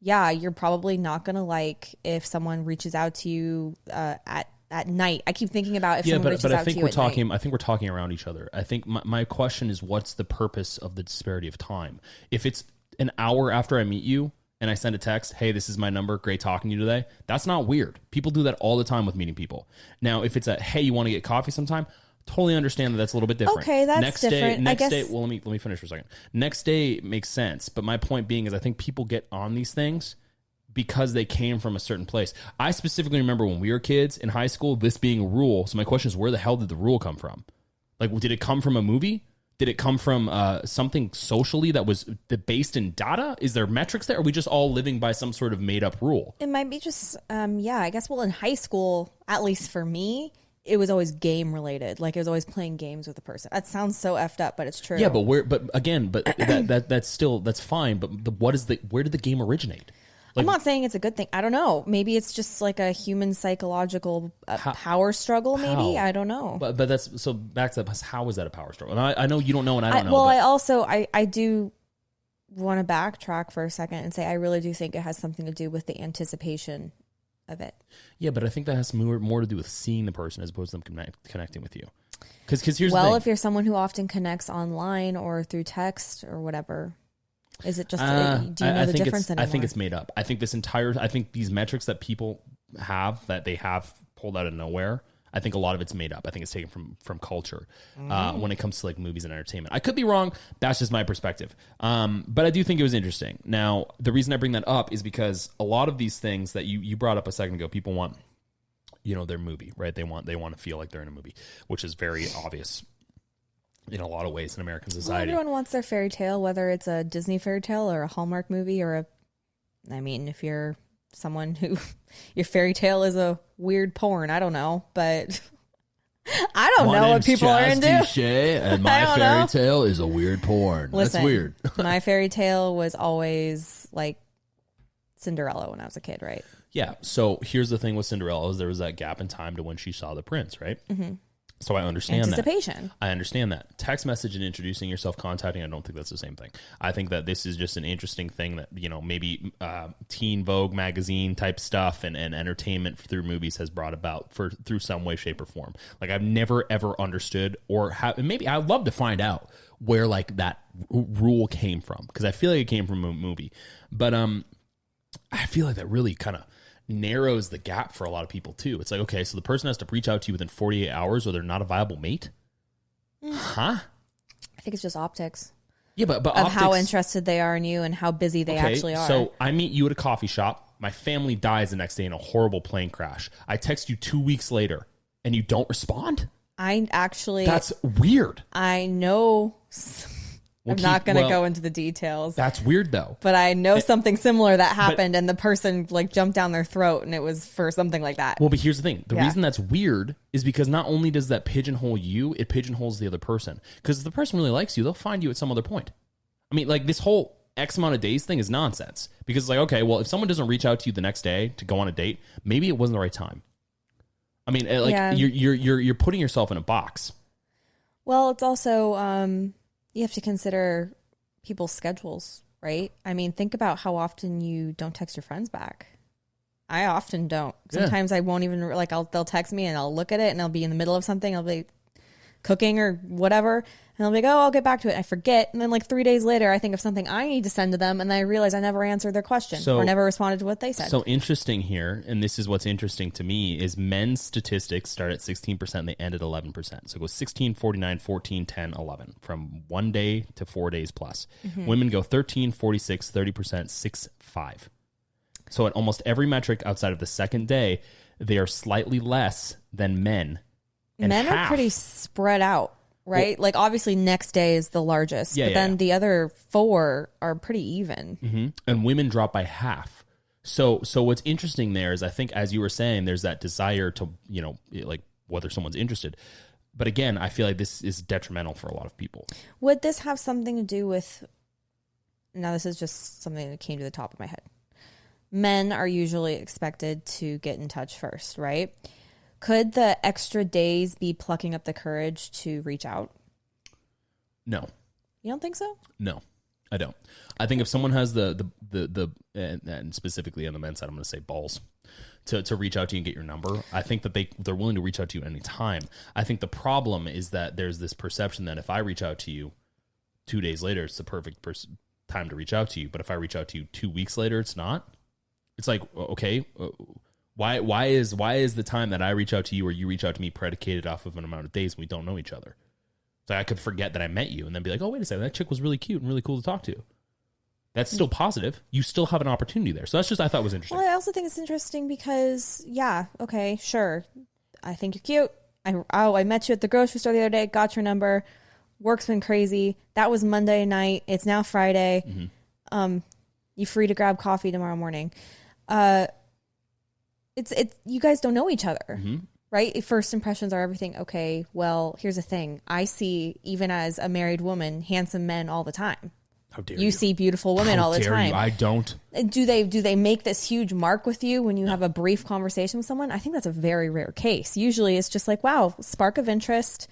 yeah, you're probably not going to like if someone reaches out to you at night. I keep thinking about if someone reaches out to you at night. I think we're talking around each other. I think my question is, what's the purpose of the disparity of time? If it's an hour after I meet you and I send a text, hey, this is my number, great talking to you today, that's not weird. People do that all the time with meeting people. Now, if it's hey, you want to get coffee sometime? Totally understand that's a little bit different. Okay, that's different. Next day, well, let me finish for a second. Next day makes sense, but my point being is I think people get on these things because they came from a certain place. I specifically remember when we were kids in high school, this being a rule. So my question is, where the hell did the rule come from? Like, did it come from a movie? Did it come from something socially that was based in data? Is there metrics there? Or are we just all living by some sort of made up rule? It might be just, I guess, in high school, at least for me, it was always game related. Like, it was always playing games with the person. That sounds so effed up, but it's true. Yeah, but that's fine. But where did the game originate? Like, I'm not saying it's a good thing. I don't know. Maybe it's just like a human psychological power struggle. Maybe I don't know. But that's so back to how is that a power struggle? And I know you don't know, and I don't know. Well, I do want to backtrack for a second and say I really do think it has something to do with the anticipation of it. Yeah, but I think that has more to do with seeing the person as opposed to them connecting with you. Because here's the thing. If you're someone who often connects online or through text or whatever. Is it just, do you know the difference anymore? I think it's made up. I think these metrics that people have, that they have pulled out of nowhere, I think a lot of it's made up. I think it's taken from culture when it comes to like movies and entertainment. I could be wrong. That's just my perspective. But I do think it was interesting. Now, the reason I bring that up is because a lot of these things that you brought up a second ago, people want, their movie, right? They want to feel like they're in a movie, which is very obvious. in a lot of ways in American Well, society. everyone wants their fairy tale, whether it's a Disney fairy tale or a Hallmark movie if you're someone who your fairy tale is a weird porn, I don't know, but I don't know what people are into. And my fairy tale is a weird porn. Listen, That's weird. My fairy tale was always like Cinderella when I was a kid, right? Yeah. So here's the thing with Cinderella is there was that gap in time to when she saw the prince, right? Mm-hmm. So I understand Anticipation. that. I understand that. Text message and introducing yourself, contacting, I don't think that's the same thing. I think that this is just an interesting thing that, maybe Teen Vogue magazine type stuff and entertainment through movies has brought about through some way, shape, or form. Like I've never, ever understood maybe I'd love to find out where like that rule came from because I feel like it came from a movie. But I feel like that really kind of narrows the gap for a lot of people too. It's like, okay, so the person has to reach out to you within 48 hours or they're not a viable mate? Huh? I think it's just optics. Yeah, but of optics, how interested they are in you and how busy they actually are. So I meet you at a coffee shop. My family dies the next day in a horrible plane crash. I text you 2 weeks later and you don't respond? That's weird. I know. I'm not going to go into the details. That's weird, though. But I know something similar that happened, and the person like jumped down their throat, and it was for something like that. Well, but here's the thing: the reason that's weird is because not only does that pigeonhole you, it pigeonholes the other person. Because if the person really likes you, they'll find you at some other point. I mean, like this whole X amount of days thing is nonsense. Because it's like, okay, well, if someone doesn't reach out to you the next day to go on a date, maybe it wasn't the right time. I mean, you're putting yourself in a box. Well, it's also. You have to consider people's schedules, right? I mean, think about how often you don't text your friends back. I often don't. Sometimes I won't even they'll text me and I'll look at it and I'll be in the middle of something. I'll be cooking or whatever. And I'll be like, oh, I'll get back to it. I forget. And then like 3 days later, I think of something I need to send to them. And then I realize I never answered their question or never responded to what they said. So interesting here, and this is what's interesting to me, is men's statistics start at 16% and they end at 11%. So it goes 16, 49, 14, 10, 11 from 1 day to 4 days plus. Mm-hmm. Women go 13, 46, 30%, 6, 5. So at almost every metric outside of the second day, they are slightly less than men. Men are pretty spread out. Right? Well, like, obviously, next day is the largest. But then the other 4 are pretty even. Mm-hmm. And women drop by half. So what's interesting there is, I think, as you were saying, there's that desire to, like, whether someone's interested. But again, I feel like this is detrimental for a lot of people. Would this have something to do with... Now, this is just something that came to the top of my head. Men are usually expected to get in touch first, right? Could the extra days be plucking up the courage to reach out? No. You don't think so? No, I don't. I think if someone has the and specifically on the men's side, I'm going to say balls to reach out to you and get your number, I think that they're willing to reach out to you anytime. I think the problem is that there's this perception that if I reach out to you 2 days later, it's the perfect time to reach out to you. But if I reach out to you 2 weeks later, it's not. It's like, okay, Why is the time that I reach out to you or you reach out to me predicated off of an amount of days and we don't know each other? So I could forget that I met you and then be like, oh, wait a second, that chick was really cute and really cool to talk to. That's still positive. You still have an opportunity there. So that's just, I thought was interesting. Well, I also think it's interesting because, okay, sure. I think you're cute. I met you at the grocery store the other day, got your number. Work's been crazy. That was Monday night. It's now Friday. Mm-hmm. You free to grab coffee tomorrow morning. It's you guys don't know each other, mm-hmm. right? First impressions are everything. Okay, well, here's the thing. I see, even as a married woman, handsome men all the time. How dare you? You see beautiful women all the time. You? I don't. Do they make this huge mark with you when you have a brief conversation with someone? I think that's a very rare case. Usually it's just like, wow, spark of interest,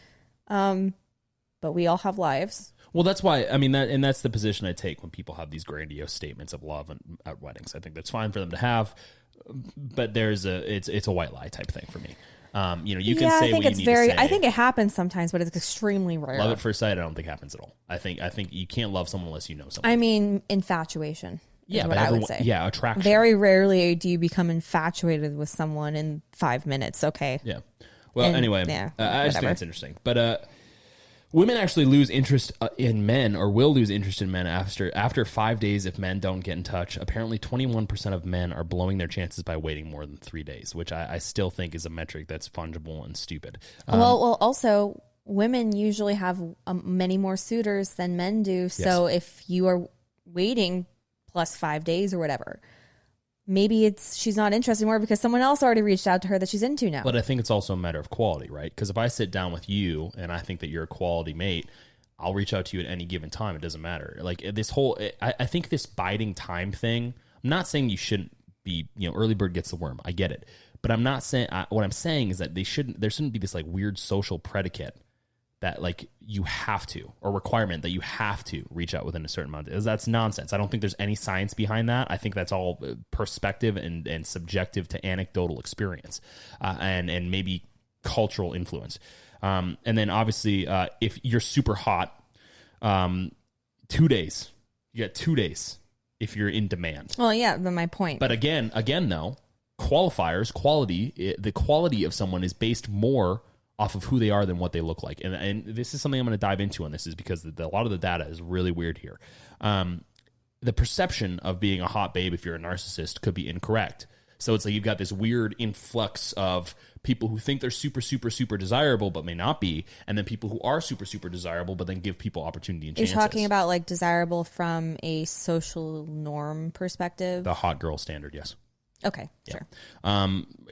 but we all have lives. Well, that's why, I mean, that's the position I take when people have these grandiose statements of love at weddings. I think that's fine for them to have. But it's a white lie type thing for me. You can say what you need to say. I think it happens sometimes, but it's extremely rare. Love at first sight, I don't think happens at all. I think you can't love someone unless you know someone. I mean, infatuation. Yeah, what I would say. Yeah, attraction. Very rarely do you become infatuated with someone in 5 minutes. Okay. Yeah. Well, anyway, I just think that's interesting. But women actually lose interest in men, or will lose interest in men after 5 days if men don't get in touch. Apparently, 21% of men are blowing their chances by waiting more than 3 days, which I still think is a metric that's fungible and stupid. Well, also, women usually have many more suitors than men do. So if you are waiting plus 5 days or whatever, maybe she's not interested anymore because someone else already reached out to her that she's into now. But I think it's also a matter of quality, right? Because if I sit down with you and I think that you're a quality mate, I'll reach out to you at any given time. It doesn't matter. Like this whole, I think this biding time thing, I'm not saying you shouldn't be, early bird gets the worm. I get it. But I'm not saying, what I'm saying is that there shouldn't be this like weird social predicate that like you have to, or requirement that you have to reach out within a certain amount. That's nonsense. I don't think there's any science behind that. I think that's all perspective and subjective to anecdotal experience and maybe cultural influence. And then obviously, if you're super hot, 2 days, you got 2 days if you're in demand. Well, yeah, but my point. But again though, qualifiers, the quality of someone is based more off of who they are than what they look like. And this is something I'm going to dive into on this, is because a lot of the data is really weird here. The perception of being a hot babe if you're a narcissist could be incorrect. So it's like you've got this weird influx of people who think they're super, super, super desirable but may not be, and then people who are super, super desirable but then give people opportunity and chances. You're talking about like desirable from a social norm perspective? The hot girl standard, yes. Okay, sure.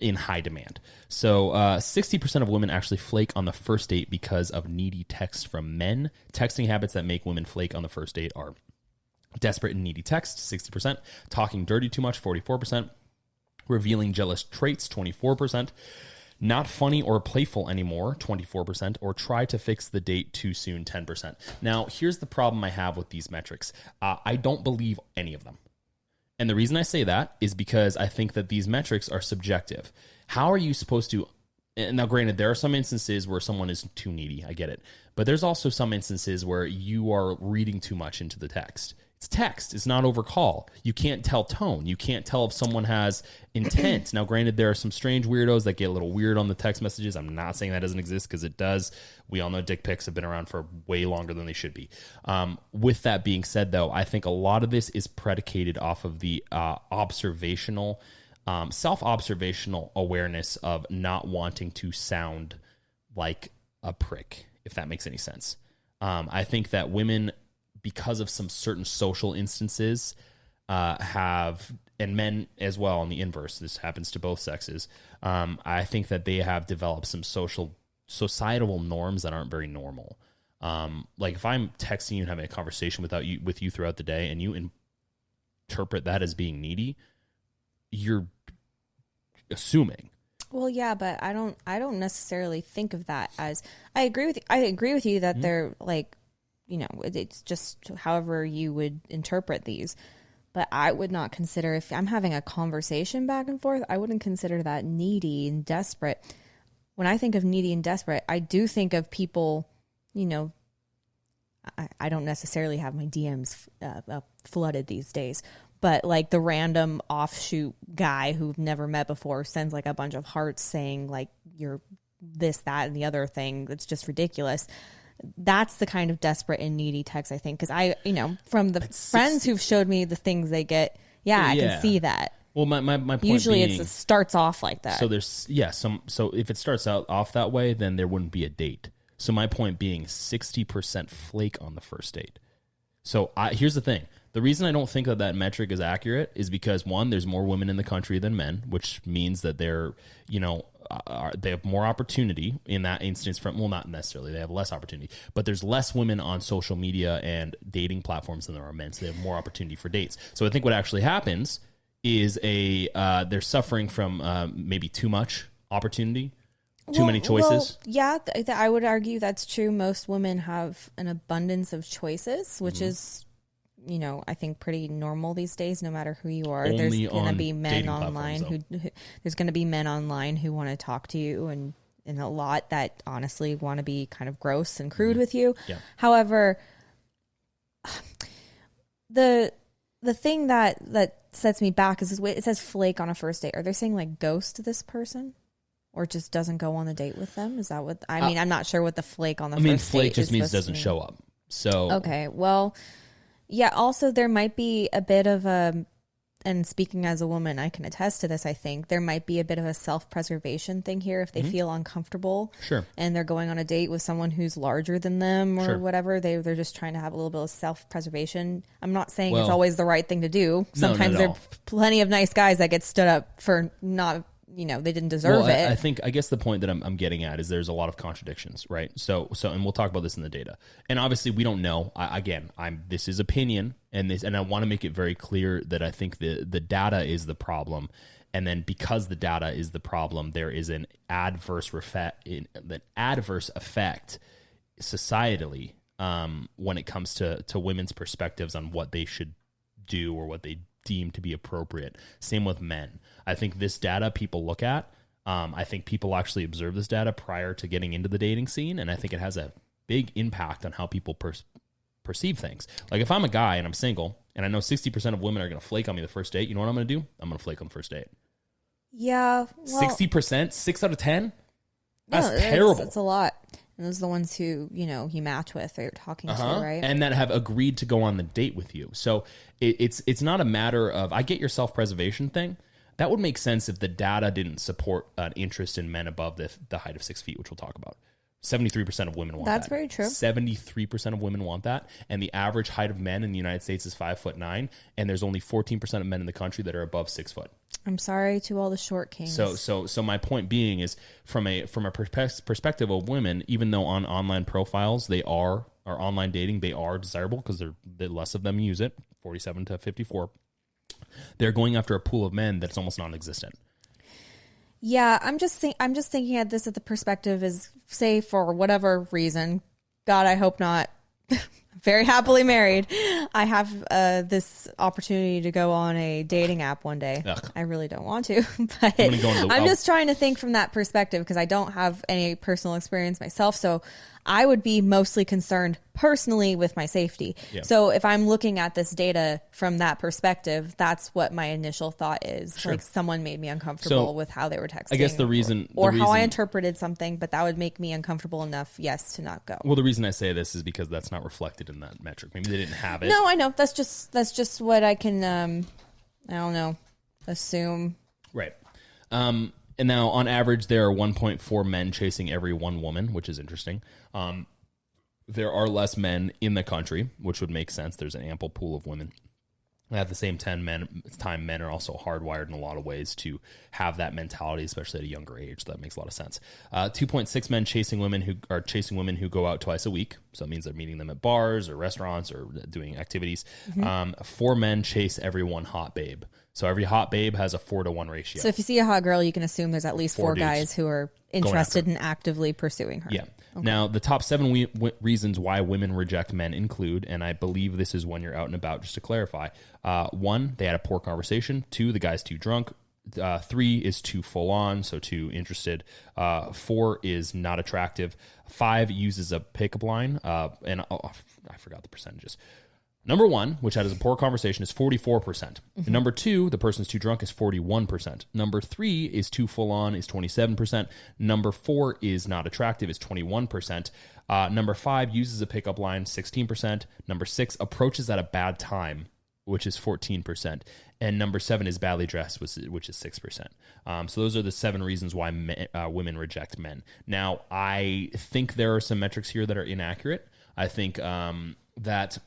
In high demand. So 60% of women actually flake on the first date because of needy texts from men. Texting habits that make women flake on the first date are desperate and needy texts, 60%, talking dirty too much, 44%, revealing jealous traits, 24%, not funny or playful anymore, 24%, or try to fix the date too soon, 10%. Now, here's the problem I have with these metrics. I don't believe any of them. And the reason I say that is because I think that these metrics are subjective. How are you supposed to... Now, granted, there are some instances where someone is too needy. I get it. But there's also some instances where you are reading too much into the text. It's text. It's not over call. You can't tell tone. You can't tell if someone has intent. Now, granted, there are some strange weirdos that get a little weird on the text messages. I'm not saying that doesn't exist, because it does. We all know dick pics have been around for way longer than they should be. With that being said, though, I think a lot of this is predicated off of the observational, self-observational awareness of not wanting to sound like a prick, if that makes any sense. I think that women, because of some certain social instances, have, and men as well on the inverse, this happens to both sexes, I think that they have developed some societal norms that aren't very normal. Like if I'm texting you and having a conversation with you throughout the day, and you interpret that as being needy, you're assuming. Well, yeah, but I don't necessarily think of that as, I agree with you that they're like, it's just however you would interpret these. But I would not consider, if I'm having a conversation back and forth, I wouldn't consider that needy and desperate. When I think of needy and desperate, I do think of people, I don't necessarily have my DMs flooded these days, but like the random offshoot guy who've never met before sends like a bunch of hearts saying like you're this, that, and the other thing that's just ridiculous. That's the kind of desperate and needy text, I think, because from the friends who've showed me the things they get, I can see that. Well, my point usually being, it starts off like that. So there's so if it starts out off that way, then there wouldn't be a date. So my point being, 60% flake on the first date. So here's the thing: the reason I don't think that metric is accurate is because, one, there's more women in the country than men, which means that they're they have more opportunity in that instance. Not necessarily, they have less opportunity, but there's less women on social media and dating platforms than there are men, so they have more opportunity for dates. So I think what actually happens is they're suffering from maybe too much opportunity, too many choices. I would argue that's true. Most women have an abundance of choices, which is, I think pretty normal these days. No matter who you are, there's going to be men online there's going to be men online who want to talk to you, and a lot that honestly want to be kind of gross and crude with you. Yeah. However, the thing that sets me back is it says flake on a first date. Are they saying like ghost this person? Or just doesn't go on the date with them? Is that what... I mean, I'm not sure what the flake on the first date is. Flake just means doesn't show up. So... Okay, well, yeah, also there might be a bit of a and speaking as a woman, I can attest to this. I think there might be a bit of a self-preservation thing here if they feel uncomfortable. Sure. And they're going on a date with someone who's larger than them or whatever. They're just trying to have a little bit of self-preservation. I'm not saying it's always the right thing to do. Sometimes there are plenty of nice guys that get stood up for not, they didn't deserve it. I guess the point that I'm getting at is there's a lot of contradictions, right? So, and we'll talk about this in the data. And obviously we don't know. This is opinion, and I want to make it very clear that I think the data is the problem. And then because the data is the problem, there is an adverse effect societally when it comes to women's perspectives on what they should do or what they deem to be appropriate. Same with men. I think this data people look at, I think people actually observe this data prior to getting into the dating scene, and I think it has a big impact on how people perceive things. Like if I'm a guy and I'm single, and I know 60% of women are going to flake on me the first date, you know what I'm going to do? I'm going to flake on the first date. Yeah. Well, 60%? 6 out of 10? That's terrible. That's a lot. And those are the ones who, you match with or you're talking to, right? And that have agreed to go on the date with you. So it's not a matter of, I get your self-preservation thing. That would make sense if the data didn't support an interest in men above the height of 6 feet, which we'll talk about. 73% of women want that. That's very true. 73% of women want that. And the average height of men in the United States is 5'9", and there's only 14% of men in the country that are above 6 foot. I'm sorry to all the short kings. So my point being is from a perspective of women, even though on online profiles or online dating, they are desirable because they're less of them use it, 47 to 54. They're going after a pool of men that's almost non-existent. Yeah, I'm just thinking at this at the perspective is, say, for whatever reason, God, I hope not, very happily married, I have this opportunity to go on a dating app one day. Ugh. I really don't want to, but I'm just trying to think from that perspective because I don't have any personal experience myself. So I would be mostly concerned personally with my safety. Yeah. So if I'm looking at this data from that perspective, that's what my initial thought is. Sure. Like someone made me uncomfortable with how they were texting. I guess the reason how I interpreted something, but that would make me uncomfortable enough, yes, to not go. Well, the reason I say this is because that's not reflected in that metric. Maybe they didn't have it. No, I know. That's just what I can, I don't know, assume. Right. And now, on average, there are 1.4 men chasing every one woman, which is interesting. There are less men in the country, which would make sense. There's an ample pool of women. At the same time, men are also hardwired in a lot of ways to have that mentality, especially at a younger age. So that makes a lot of sense. 2.6 men chasing women who go out twice a week. So it means they're meeting them at bars or restaurants or doing activities. Mm-hmm. 4 men chase every one hot babe. So every hot babe has a 4-to-1 ratio. So if you see a hot girl, you can assume there's at least 4 guys who are interested in actively pursuing her. Yeah. Okay. Now, the top 7 reasons why women reject men include, and I believe this is when you're out and about, just to clarify. 1, they had a poor conversation. 2, the guy's too drunk. 3 is too full on, so too interested. 4 is not attractive. 5 uses a pickup line. I forgot the percentages. Number 1, which has a poor conversation, is 44%. Mm-hmm. Number 2, the person's too drunk, is 41%. Number 3 is too full on, is 27%. Number 4 is not attractive, is 21%. Number 5 uses a pickup line, 16%. Number 6 approaches at a bad time, which is 14%. And number 7 is badly dressed, which is 6%. So those are the 7 reasons why women reject men. Now, I think there are some metrics here that are inaccurate. I think that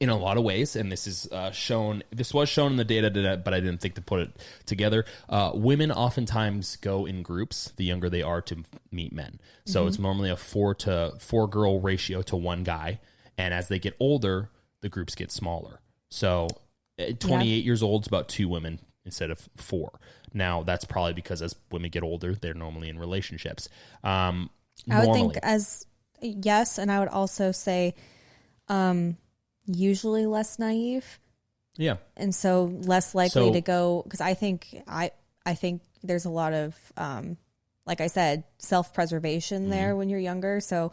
in a lot of ways, and this is shown. This was shown in the data, but I didn't think to put it together. Women oftentimes go in groups the younger they are to meet men. So it's normally a 4 girl ratio to 1 guy, and as they get older, the groups get smaller. So at 28 years old, it's about 2 women instead of 4. Now that's probably because as women get older, they're normally in relationships. I would think yes, and I would also say. Usually less naive. Yeah. And so less likely to go, because I think there's a lot of, like I said, self-preservation there when you're younger. So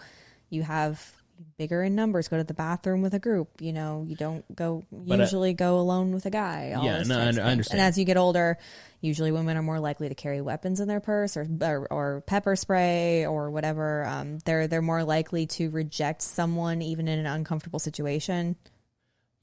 you have bigger in numbers, go to the bathroom with a group, you don't go alone with a guy. I understand. And as you get older, usually women are more likely to carry weapons in their purse or pepper spray or whatever. They're more likely to reject someone even in an uncomfortable situation.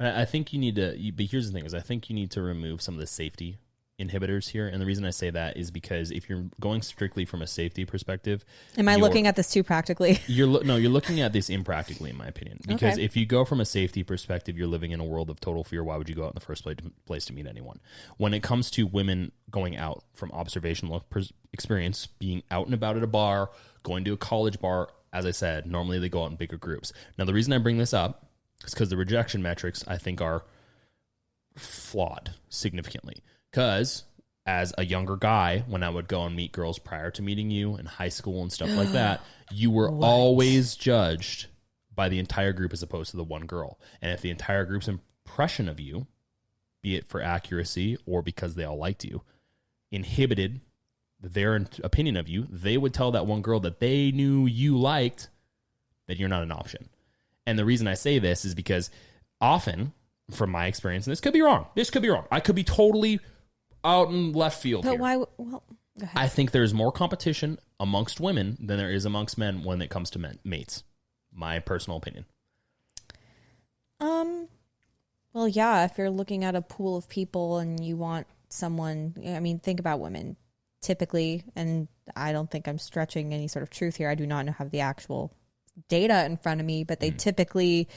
I think you need to, but here's the thing is I think you need to remove some of the safety inhibitors here. And the reason I say that is because if you're going strictly from a safety perspective, am I looking at this too practically? You're looking at this impractically, in my opinion, because Okay. if you go from a safety perspective, you're living in a world of total fear. Why would you go out in the first place to meet anyone? When it comes to women going out from observational experience, being out and about at a bar, going to a college bar, as I said, normally they go out in bigger groups. Now, the reason I bring this up is because the rejection metrics, I think, are flawed significantly. Because as a younger guy, when I would go and meet girls prior to meeting you in high school and stuff like that, you were always judged by the entire group as opposed to the one girl. And if the entire group's impression of you, be it for accuracy or because they all liked you, inhibited their opinion of you, they would tell that one girl that they knew you liked that you're not an option. And the reason I say this is because often, from my experience, and this could be wrong, I could be totally out in left field But here. why? Well, go ahead. I think there's more competition amongst women than there is amongst men when it comes to mates. My personal opinion. Well, yeah, if you're looking at a pool of people and you want someone, I mean, think about women typically, and I don't think I'm stretching any sort of truth here. I do not have the actual data in front of me, but they typically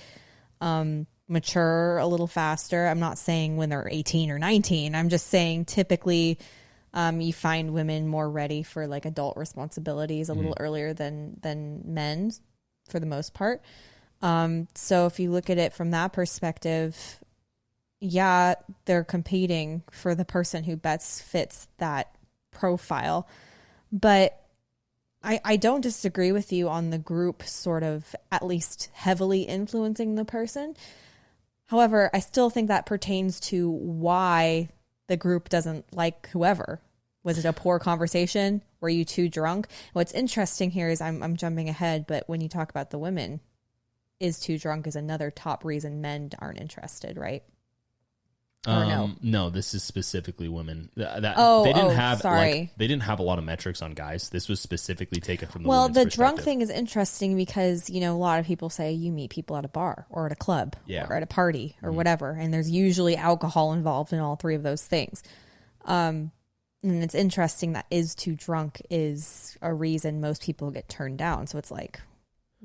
mature a little faster. I'm not saying when they're 18 or 19. I'm just saying typically you find women more ready for like adult responsibilities a little earlier than men for the most part. So if you look at it from that perspective, yeah, they're competing for the person who best fits that profile. But I don't disagree with you on the group sort of at least heavily influencing the person. However, I still think that pertains to why the group doesn't like whoever. Was it a poor conversation? Were you too drunk? What's interesting here is I'm jumping ahead, but when you talk about the women, is too drunk is another top reason men aren't interested, right? Or no? No, this is specifically women. They didn't have a lot of metrics on guys. This was specifically taken from the Well, women's the perspective. drunk thing is interesting because, you know, a lot of people say you meet people at a bar or at a club or at a party or whatever, and there's usually alcohol involved in all three of those things. And it's interesting that is too drunk is a reason most people get turned down. So it's like,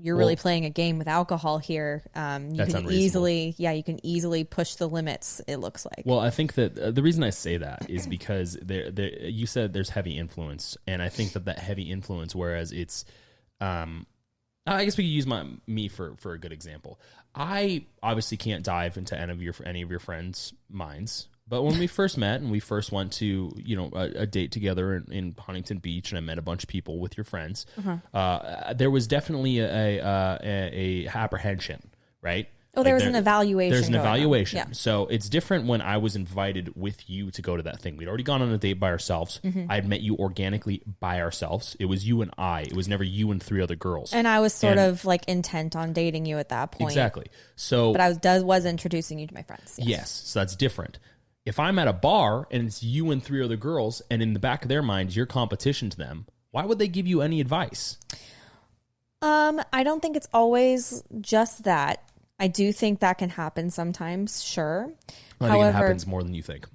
you're really playing a game with alcohol here. You can easily push the limits, it looks like. Well, I think that the reason I say that is because you said there's heavy influence, and I think that heavy influence, whereas it's, I guess we could use me for a good example. I obviously can't dive into any of your friends' minds. But when we first met and we first went to, you know, a date together in Huntington Beach, and I met a bunch of people with your friends, there was definitely a apprehension, right? Oh, there was an evaluation. There's an evaluation. Yeah. So it's different when I was invited with you to go to that thing. We'd already gone on a date by ourselves. I had met you organically by ourselves. It was you and I. It was never you and three other girls. And I was sort of like intent on dating you at that point. Exactly. So, but I was introducing you to my friends. Yes. So that's different. If I'm at a bar and it's you and three other girls, and in the back of their minds, you're competition to them, why would they give you any advice? I don't think it's always just that. I do think that can happen sometimes, sure. I think it happens more than you think.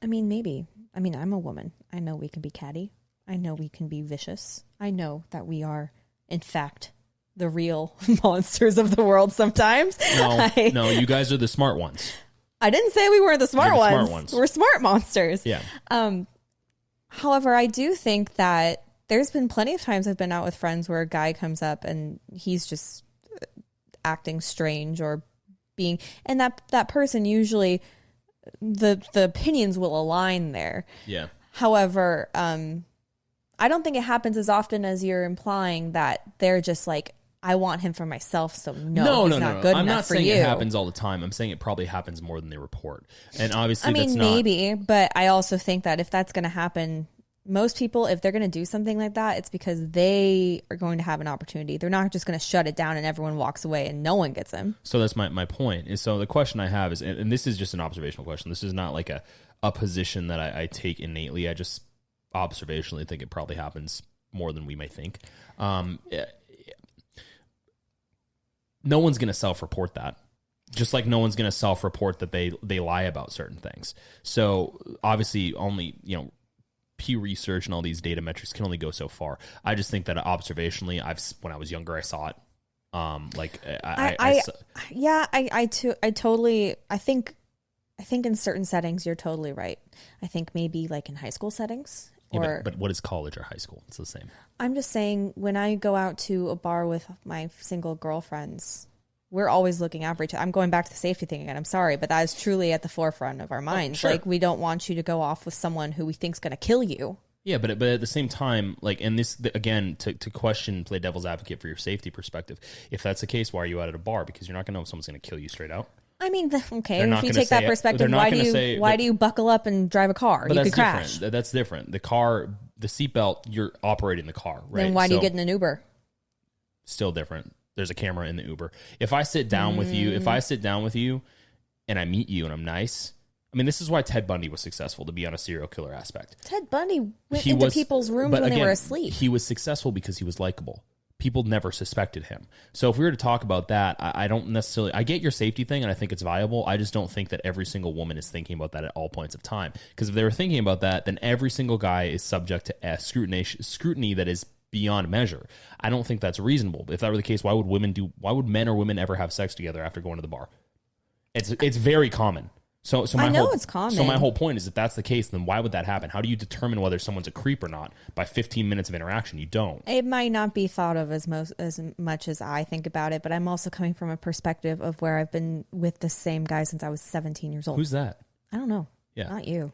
I mean, maybe. I mean, I'm a woman. I know we can be catty. I know we can be vicious. I know that we are, in fact, the real monsters of the world sometimes. No, you guys are the smart ones. I didn't say we weren't the smart You're the ones. smart ones. We're smart monsters. Yeah. However, I do think that there's been plenty of times I've been out with friends where a guy comes up and he's just acting strange or being, and that person usually the opinions will align there. Yeah. However, I don't think it happens as often as you're implying that they're just like, I want him for myself, so he's not good I'm enough not for saying you. it happens all the time. I'm saying it probably happens more than they report. And obviously, I mean, that's not maybe, but I also think that if that's going to happen, most people, if they're going to do something like that, it's because they are going to have an opportunity. They're not just going to shut it down and everyone walks away and no one gets him. So that's my point. Is so the question I have is, and this is just an observational question. This is not like a position that I take innately. I just observationally think it probably happens more than we may think. No one's going to self-report that. Just like no one's going to self-report that they lie about certain things. So obviously only, Pew Research and all these data metrics can only go so far. I just think that observationally, when I was younger, I saw it. I think in certain settings you're totally right. I think maybe like in high school settings. But what is college or high school? It's the same. I'm just saying, when I go out to a bar with my single girlfriends, we're always looking out for each other. I'm going back to the safety thing again. I'm sorry, but that is truly at the forefront of our minds. Sure. Like, we don't want you to go off with someone who we think's going to kill you. Yeah, but at the same time, like, and this, again, to question, play devil's advocate for your safety perspective, if that's the case, why are you out at a bar? Because you're not going to know if someone's going to kill you straight out. I mean, okay, if you take that perspective, why do you buckle up and drive a car? You could crash. Different. That's different. The car, the seatbelt, you're operating the car, right? Then why do you get in an Uber? Still different. There's a camera in the Uber. If I sit down with you, and I meet you and I'm nice, I mean, this is why Ted Bundy was successful, to be on a serial killer aspect. Ted Bundy went into people's rooms when they were asleep. He was successful because he was likable. People never suspected him. So if we were to talk about that, I don't necessarily... I get your safety thing, and I think it's viable. I just don't think that every single woman is thinking about that at all points of time. Because if they were thinking about that, then every single guy is subject to scrutiny that is beyond measure. I don't think that's reasonable. If that were the case, why would men or women ever have sex together after going to the bar? It's very common. So it's common. So my whole point is, if that's the case, then why would that happen? How do you determine whether someone's a creep or not? By 15 minutes of interaction, you don't. It might not be thought of as much as I think about it, but I'm also coming from a perspective of where I've been with the same guy since I was 17 years old. Who's that? I don't know. Yeah. Not you.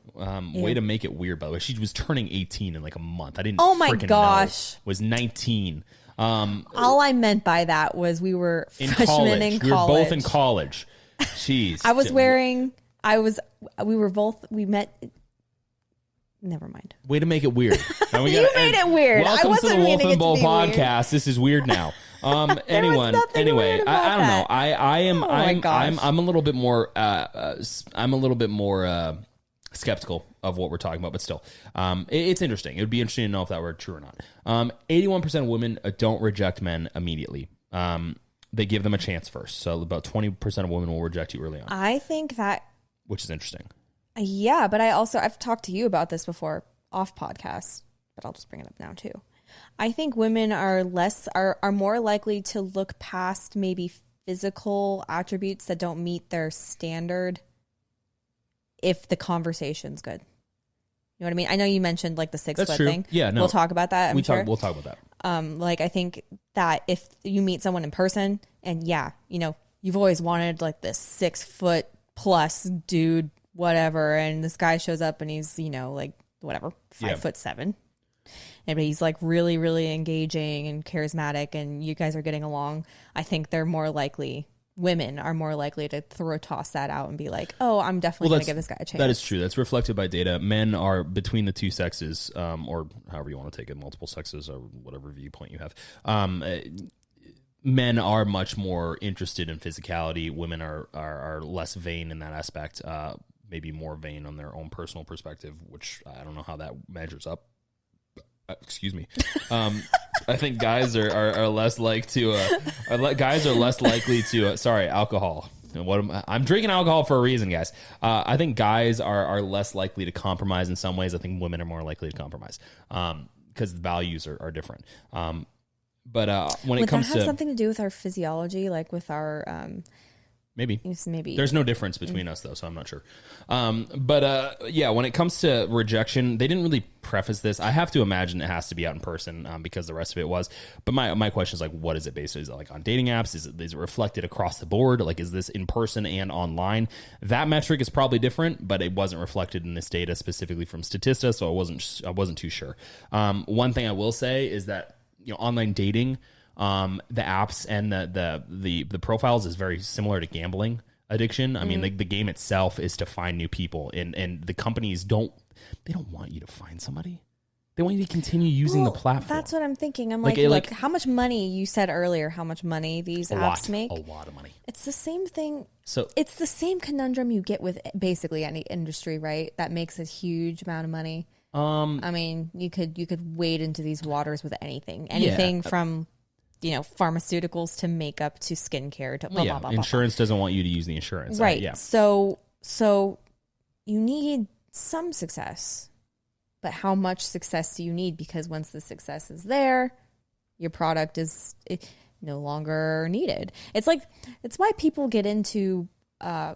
Way to make it weird, by the way. She was turning 18 in like a month. I didn't Oh my gosh. know. Was 19. All I meant by that was we were freshmen in college. We were both in college. Jeez. We met. Never mind. Way to make it weird. You made it weird. Welcome to the Wolf and Bull podcast. Weird. This is weird now. Anyway, I don't know. I'm a little bit more. I'm a little bit more skeptical of what we're talking about, but still, it's interesting. It would be interesting to know if that were true or not. 81% of women don't reject men immediately. They give them a chance first. So about 20% of women will reject you early on. I think that, which is interesting. Yeah, but I've talked to you about this before off podcast, but I'll just bring it up now too. I think women are more likely to look past maybe physical attributes that don't meet their standard if the conversation's good. You know what I mean? I know you mentioned like the 6 foot thing. Yeah, no. We'll talk about that. We'll talk about that. Like, I think that if you meet someone in person and you've always wanted like this 6 foot plus dude, whatever, and this guy shows up and he's, like whatever, 5'7", and he's like really, really engaging and charismatic and you guys are getting along, I think women are more likely to toss that out and be like, oh, I'm definitely going to give this guy a chance. That is true. That's reflected by data. Men are, between the two sexes, or however you want to take it, multiple sexes or whatever viewpoint you have, men are much more interested in physicality. Women are less vain in that aspect, maybe more vain on their own personal perspective, which I don't know how that measures up. Excuse me. I think guys are less like to. Guys are less likely to. Sorry, alcohol. I'm drinking alcohol for a reason, guys. I think guys are less likely to compromise in some ways. I think women are more likely to compromise because the values are different. But when it comes to, would that have something to do with our physiology, like with our? Maybe. Maybe. There's no difference between us, though, so I'm not sure. Yeah, when it comes to rejection, they didn't really preface this. I have to imagine it has to be out in person because the rest of it was. But my question is, like, what is it based on? Is it like on dating apps? Is it reflected across the board? Like, is this in person and online? That metric is probably different, but it wasn't reflected in this data specifically from Statista, so I wasn't too sure. One thing I will say is that online dating, the apps and the profiles is very similar to gambling addiction. I mean, like the game itself is to find new people, and the companies don't want you to find somebody. They want you to continue using the platform. That's what I'm thinking. I'm like, how much money, you said earlier, how much money these apps make? A lot of money. It's the same thing. So it's the same conundrum you get with basically any industry, right? That makes a huge amount of money. I mean, you could wade into these waters with anything from pharmaceuticals to makeup to skincare to blah, blah, blah, insurance doesn't want you to use the insurance. Right. Yeah. So you need some success, but how much success do you need? Because once the success is there, your product is no longer needed. It's why people get into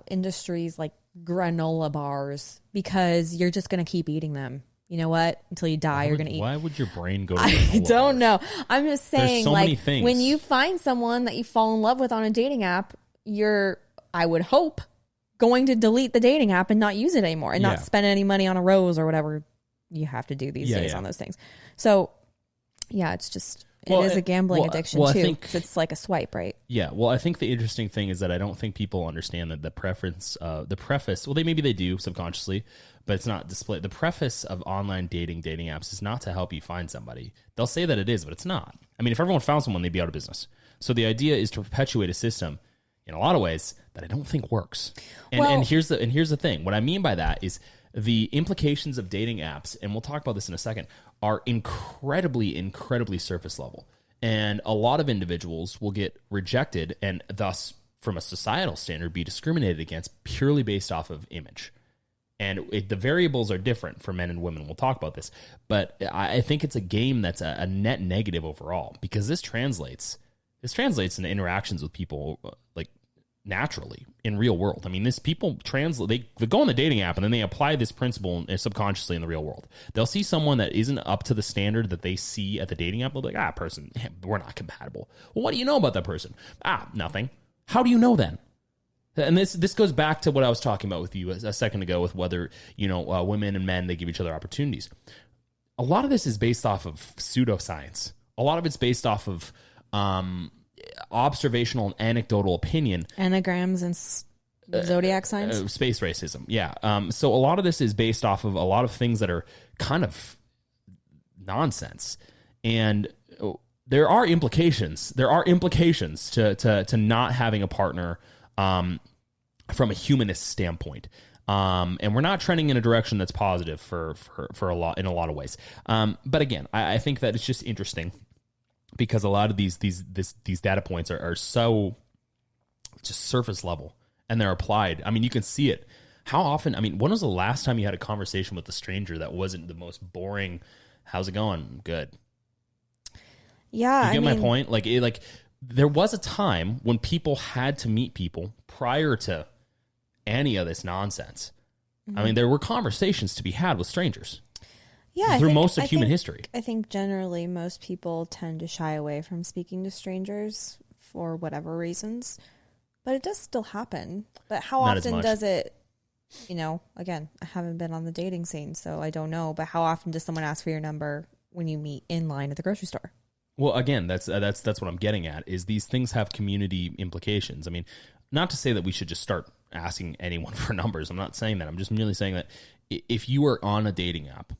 industries like granola bars, because you're just going to keep eating them. You know what? Until you die, you're going to eat. Why would your brain go to I don't know. I'm just saying, so many things. When you find someone that you fall in love with on a dating app, I would hope, going to delete the dating app and not use it anymore and not spend any money on a rose or whatever you have to do these days on those things. So, yeah, it's just... It is a gambling addiction, too. It's like a swipe, right? Yeah. Well, I think the interesting thing is that I don't think people understand that the preface, well, maybe they do subconsciously, but it's not displayed. The preface of online dating apps is not to help you find somebody. They'll say that it is, but it's not. I mean, if everyone found someone, they'd be out of business. So the idea is to perpetuate a system in a lot of ways that I don't think works. And here's the thing. What I mean by that is the implications of dating apps, and we'll talk about this in a second, are incredibly, incredibly surface level. And a lot of individuals will get rejected and thus, from a societal standard, be discriminated against purely based off of image. And the variables are different for men and women. We'll talk about this. But I think it's a game that's a net negative overall, because this translates into interactions with people like naturally in real world. I mean, this people translate, they go on the dating app and then they apply this principle subconsciously in the real world. They'll see someone that isn't up to the standard that they see at the dating app. They'll be like, person, we're not compatible. Well, what do you know about that person? Nothing. How do you know then? And this goes back to what I was talking about with you a second ago with whether, women and men, they give each other opportunities. A lot of this is based off of pseudoscience. A lot of it's based off of, observational and anecdotal opinion, anagrams and zodiac signs, space racism. Yeah. So a lot of this is based off of a lot of things that are kind of nonsense, and there are implications. There are implications to not having a partner from a humanist standpoint. And we're not trending in a direction that's positive for a lot in a lot of ways. But again, I think that it's just interesting, because a lot of these data points are so just surface level, and they're applied. I mean, you can see it. How often? I mean, when was the last time you had a conversation with a stranger that wasn't the most boring? How's it going? Good. Yeah, you get my point. Like there was a time when people had to meet people prior to any of this nonsense. Mm-hmm. I mean, there were conversations to be had with strangers. Yeah, through most of human history. I think generally most people tend to shy away from speaking to strangers for whatever reasons, but it does still happen. But how often does it, again, I haven't been on the dating scene, so I don't know, but how often does someone ask for your number when you meet in line at the grocery store? Well, again, that's what I'm getting at, is these things have community implications. I mean, not to say that we should just start asking anyone for numbers. I'm not saying that. I'm just merely saying that if you are on a dating app,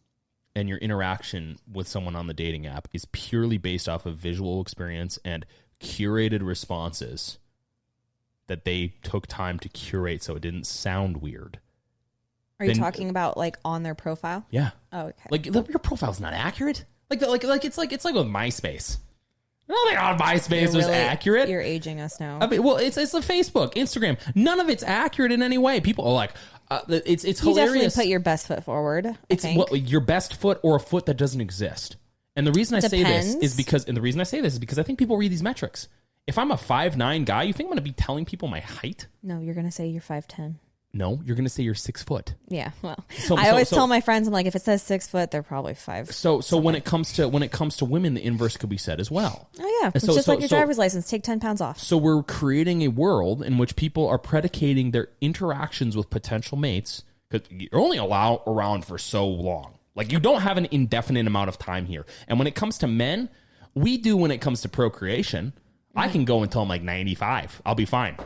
and your interaction with someone on the dating app is purely based off of visual experience and curated responses that they took time to curate so it didn't sound weird. Are you talking about like on their profile? Yeah. Oh, okay. Like your profile's not accurate. Like it's like with MySpace. Nothing on MySpace was accurate. You're aging us now. I mean, well, it's the Facebook, Instagram. None of it's accurate in any way. People are like, it's hilarious. You definitely put your best foot forward. It's your best foot or a foot that doesn't exist. And the reason I say this is because I think people read these metrics. If I'm a 5'9" guy, you think I'm going to be telling people my height? No, you're going to say you're 5'10". No, you're going to say you're 6 foot. Yeah, well, I always tell my friends, I'm like, if it says 6 foot, they're probably 5. So when it comes to women, the inverse could be said as well. Oh yeah, it's just like your driver's license. Take 10 pounds off. So we're creating a world in which people are predicating their interactions with potential mates, because you're only around for so long. Like, you don't have an indefinite amount of time here. And when it comes to men, we do when it comes to procreation. Mm-hmm. I can go until I'm like 95. I'll be fine.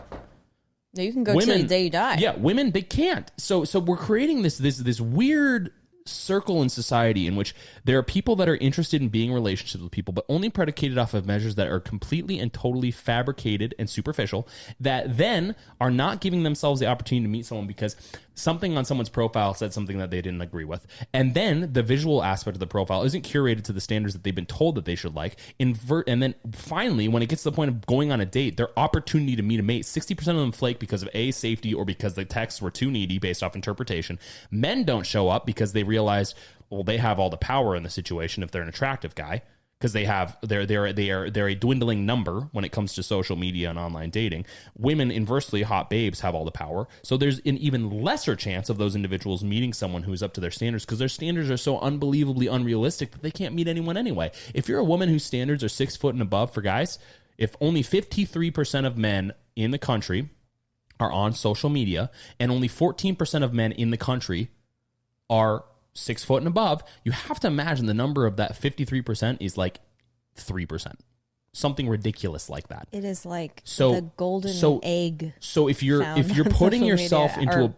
No, you can go till the day you die. Yeah, women, they can't. So we're creating this weird circle in society in which there are people that are interested in being in relationships with people, but only predicated off of measures that are completely and totally fabricated and superficial, that then are not giving themselves the opportunity to meet someone because something on someone's profile said something that they didn't agree with. And then the visual aspect of the profile isn't curated to the standards that they've been told that they should like. And then finally, when it gets to the point of going on a date, their opportunity to meet a mate, 60% of them flake because of safety or because the texts were too needy based off interpretation. Men don't show up because they realize, well, they have all the power in the situation if they're an attractive guy. Because they're a dwindling number when it comes to social media and online dating. Women, inversely, hot babes have all the power. So there's an even lesser chance of those individuals meeting someone who's up to their standards because their standards are so unbelievably unrealistic that they can't meet anyone anyway. If you're a woman whose standards are 6 foot and above for guys, if only 53% of men in the country are on social media and only 14% of men in the country are 6 foot and above, you have to imagine the number of that 53% is like 3%. Something ridiculous like that. It is like the golden egg. So if you're putting yourself into a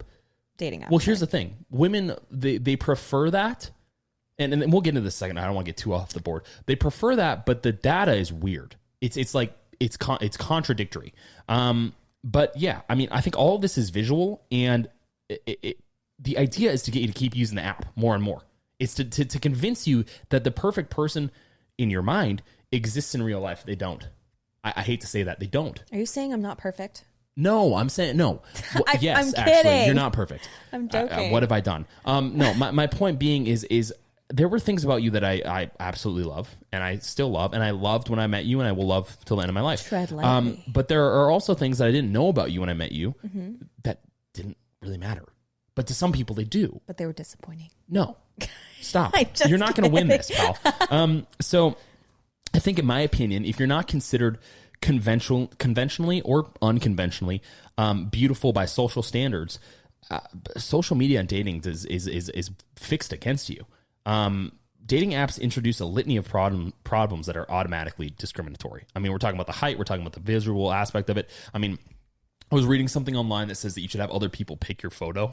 dating app. Well, here's the thing. Women, they prefer that. And we'll get into this in a second. I don't want to get too off the board. They prefer that, but the data is weird. It's like it's contradictory. But yeah, I mean, I think all of this is visual, and the idea is to get you to keep using the app more and more. It's to convince you that the perfect person in your mind exists in real life. They don't. I hate to say that. They don't. Are you saying I'm not perfect? No, I'm saying no. Yes, I'm actually, kidding. you're not perfect. I'm joking. What have I done? No, my point being is there were things about you that I absolutely love, and I still love, and I loved when I met you, and I will love till the end of my life. Tread lightly. But there are also things that I didn't know about you when I met you that didn't really matter. But to some people, they do. But they were disappointing. No. Stop. I'm just You're not going to win kidding. this, pal. So I think, in my opinion, if you're not considered conventionally or unconventionally beautiful by social standards, social media and dating is fixed against you. Dating apps introduce a litany of problems that are automatically discriminatory. I mean, we're talking about the height. We're talking about the visual aspect of it. I mean, I was reading something online that says that you should have other people pick your photo.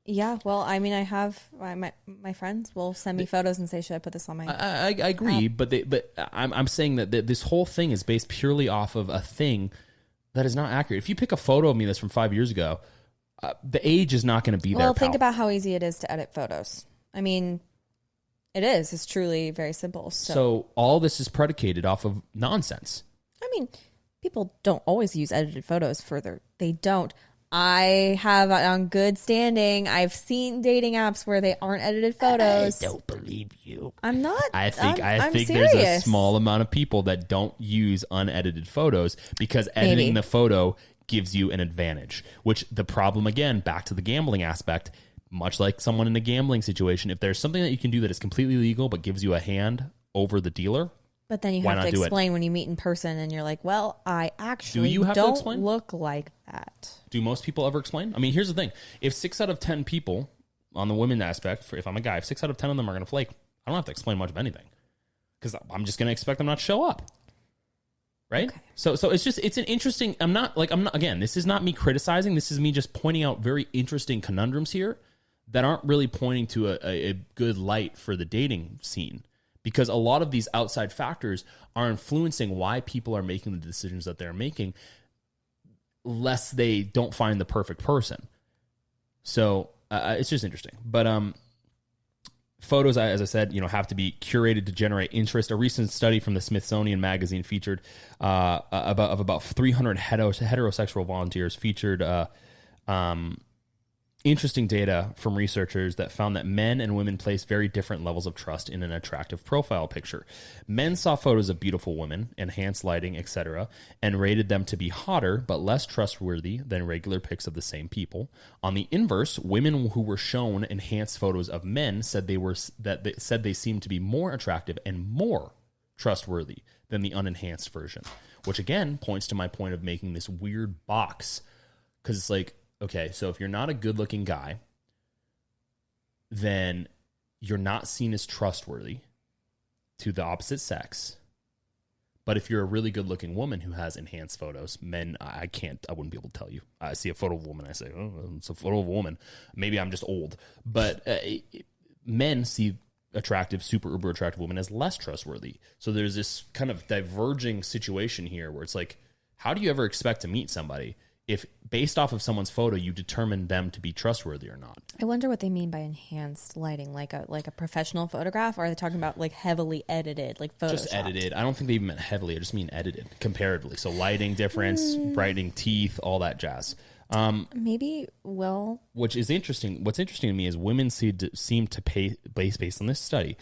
Yeah, well, I mean, I have my friends will send me photos and say, "Should I put this on my?" I agree, but I'm saying that this whole thing is based purely off of a thing that is not accurate. If you pick a photo of me that's from 5 years ago, the age is not going to be there. Well, think about how easy it is to edit photos. I mean, it is. It's truly very simple. So all this is predicated off of nonsense. I mean, people don't always use edited photos further. They don't. I have on good standing. I've seen dating apps where they aren't edited photos. I don't believe you. I'm not. I think I'm there's serious. a small amount of people that don't use unedited photos because editing the photo gives you an advantage. Which the problem, again, back to the gambling aspect, much like someone in a gambling situation, if there's something that you can do that is completely legal but gives you a hand over the dealer, but then you have to explain when you meet in person, and you're like, "Well, I actually don't look like that." Do most people ever explain? I mean, here's the thing: if 6 out of 10 people on the women aspect, if I'm a guy, if 6 out of 10 of them are going to flake, I don't have to explain much of anything because I'm just going to expect them not to show up, right? Okay. So it's an interesting. I'm not again. This is not me criticizing. This is me just pointing out very interesting conundrums here that aren't really pointing to a good light for the dating scene. Because a lot of these outside factors are influencing why people are making the decisions that they're making, lest they don't find the perfect person. So it's just interesting. But photos, as I said, have to be curated to generate interest. A recent study from the Smithsonian Magazine featured about 300 heterosexual volunteers featured interesting data from researchers that found that men and women place very different levels of trust in an attractive profile picture. Men saw photos of beautiful women, enhanced lighting, etc., and rated them to be hotter but less trustworthy than regular pics of the same people. On the inverse, women who were shown enhanced photos of men said they seemed to be more attractive and more trustworthy than the unenhanced version, which again points to my point of making this weird box, because it's like, okay, so if you're not a good-looking guy, then you're not seen as trustworthy to the opposite sex. But if you're a really good-looking woman who has enhanced photos, men, I wouldn't be able to tell you. I see a photo of a woman, I say, oh, it's a photo of a woman. Maybe I'm just old. But men see attractive, super uber attractive women as less trustworthy. So there's this kind of diverging situation here where it's like, how do you ever expect to meet somebody if based off of someone's photo, you determine them to be trustworthy or not. I wonder what they mean by enhanced lighting, like a professional photograph. Or are they talking about like heavily edited, like Photoshop? Just edited. I don't think they even meant heavily. I just mean edited comparatively. So lighting difference, brightening teeth, all that jazz. Maybe. Well, which is interesting. What's interesting to me is women seem to pay based on this study.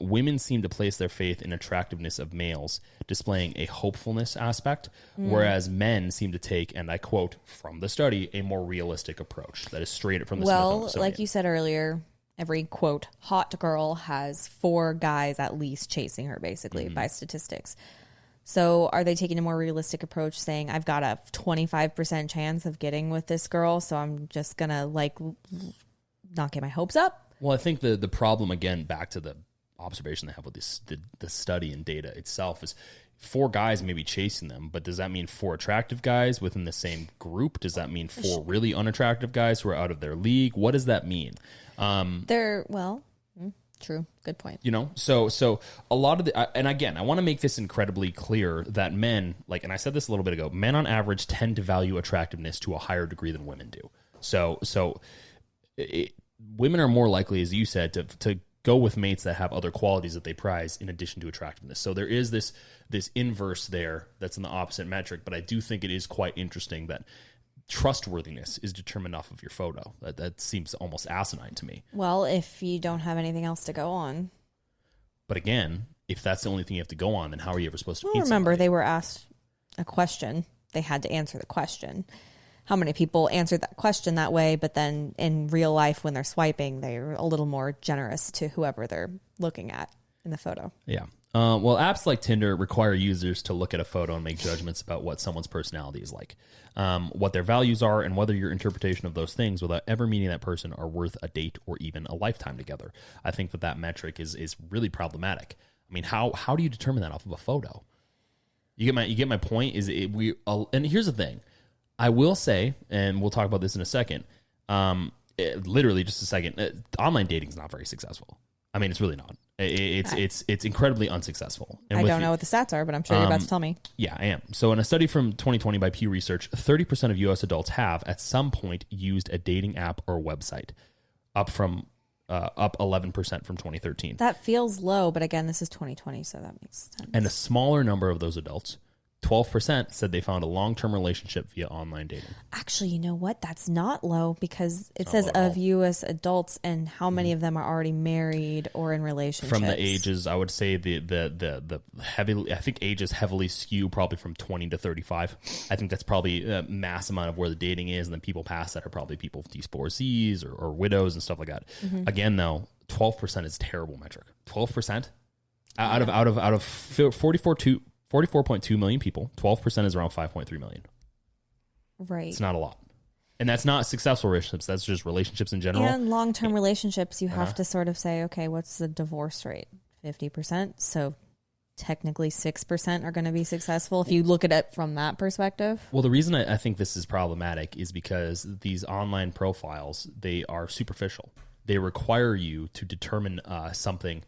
Women seem to place their faith in attractiveness of males, displaying a hopefulness aspect, whereas men seem to take, and I quote from the study, a more realistic approach that is straight from the Smithsonian. Like you said earlier, every quote hot girl has 4 guys at least chasing her, basically by statistics. So are they taking a more realistic approach, saying I've got a 25% chance of getting with this girl, so I'm just gonna like not get my hopes up? Well, I think the problem, again, back to the observation they have with this, the study and data itself, is 4 guys may be chasing them, but does that mean 4 attractive guys within the same group? Does that mean 4 really unattractive guys who are out of their league? What does that mean? True. Good point. You know, so a lot of the, and again, I want to make this incredibly clear that men, like, and I said this a little bit ago, men on average tend to value attractiveness to a higher degree than women do. Women are more likely, as you said, to go with mates that have other qualities that they prize in addition to attractiveness. So there is this inverse there that's in the opposite metric, but I do think it is quite interesting that trustworthiness is determined off of your photo. That seems almost asinine to me. Well, if you don't have anything else to go on. But again, if that's the only thing you have to go on, then how are you ever supposed to meet Remember, somebody? they were asked a question. They had to answer the question. How many people answered that question that way, but then in real life when they're swiping, they're a little more generous to whoever they're looking at in the photo. Yeah. Well, apps like Tinder require users to look at a photo and make judgments about what someone's personality is like, what their values are, and whether your interpretation of those things without ever meeting that person are worth a date or even a lifetime together. I think that metric is really problematic. I mean, how do you determine that off of a photo? You get my point. And here's the thing. I will say, and we'll talk about this in a second. Literally just a second. Online dating is not very successful. I mean, it's really not. It's incredibly unsuccessful. And I don't know what the stats are, but I'm sure you're about to tell me. Yeah, I am. So in a study from 2020 by Pew Research, 30% of U.S. adults have at some point used a dating app or website, up 11% from 2013. That feels low, but again, this is 2020, so that makes sense. And a smaller number of those adults, 12%, said they found a long-term relationship via online dating. Actually, you know what? That's not low because it says of U.S. adults, and how many of them are already married or in relationships? From the ages, I would say the heavily, I think ages heavily skew probably from 20 to 35. I think that's probably a mass amount of where the dating is, and then people past that are probably people with divorcees or widows and stuff like that. Mm-hmm. Again, though, 12% is a terrible metric. 12% out of 44.2 million people, 12% is around 5.3 million. Right. It's not a lot. And that's not successful relationships. That's just relationships in general. And long-term relationships, you have to sort of say, okay, what's the divorce rate? 50%. So technically 6% are going to be successful if you look at it from that perspective. Well, the reason I think this is problematic is because these online profiles, they are superficial. They require you to determine something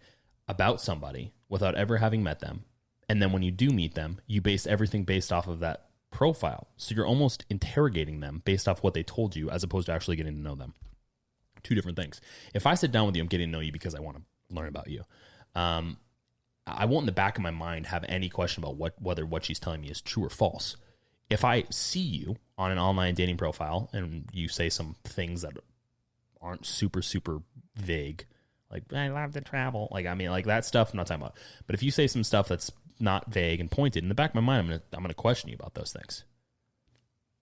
about somebody without ever having met them. And then when you do meet them, you base everything based off of that profile. So you're almost interrogating them based off what they told you as opposed to actually getting to know them. Two different things. If I sit down with you, I'm getting to know you because I want to learn about you. I won't in the back of my mind have any question about whether what she's telling me is true or false. If I see you on an online dating profile and you say some things that aren't super, super vague, like, I love to travel. Like, I mean, like that stuff I'm not talking about. But if you say some stuff that's not vague and pointed, in the back of my mind, I'm gonna question you about those things.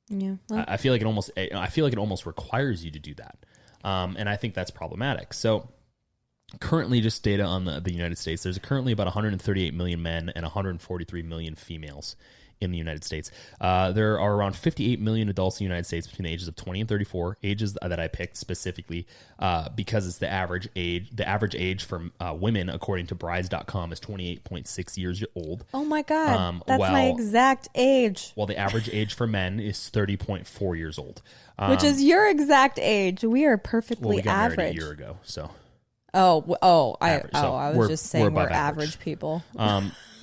Yeah, well. I feel like it almost requires you to do that, and I think that's problematic. So, currently, just data on the United States, there's currently about 138 million men and 143 million females in the United States. There are around 58 million adults in the United States between the ages of 20 and 34, ages that I picked specifically because it's the average age. The average age for women, according to brides.com, is 28.6 years old. Oh my God. That's my exact age. While the average age for men is 30.4 years old. Which is your exact age. We are perfectly we got average. married a year ago, so. Average. So I was we're- just saying we're above average people.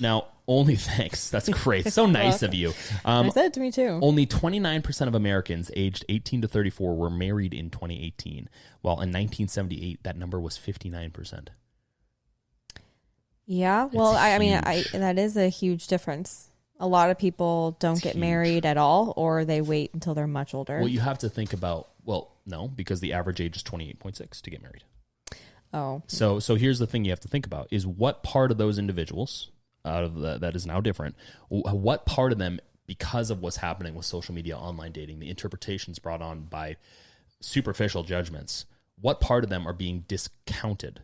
Now, only thanks. That's great. So nice of you. I said it to me too. Only 29% of Americans aged 18 to 34 were married in 2018, while in 1978 that number was 59%. Yeah, well, I mean, huge. that is a huge difference. A lot of people don't get huge. married at all, or they wait until they're much older. Well, you have to think about, no, because the average age is 28.6 to get married. Oh, So here's the thing you have to think about is what part of those individuals out of that is now different, what part of them, because of what's happening with social media, online dating, the interpretations brought on by superficial judgments, what part of them are being discounted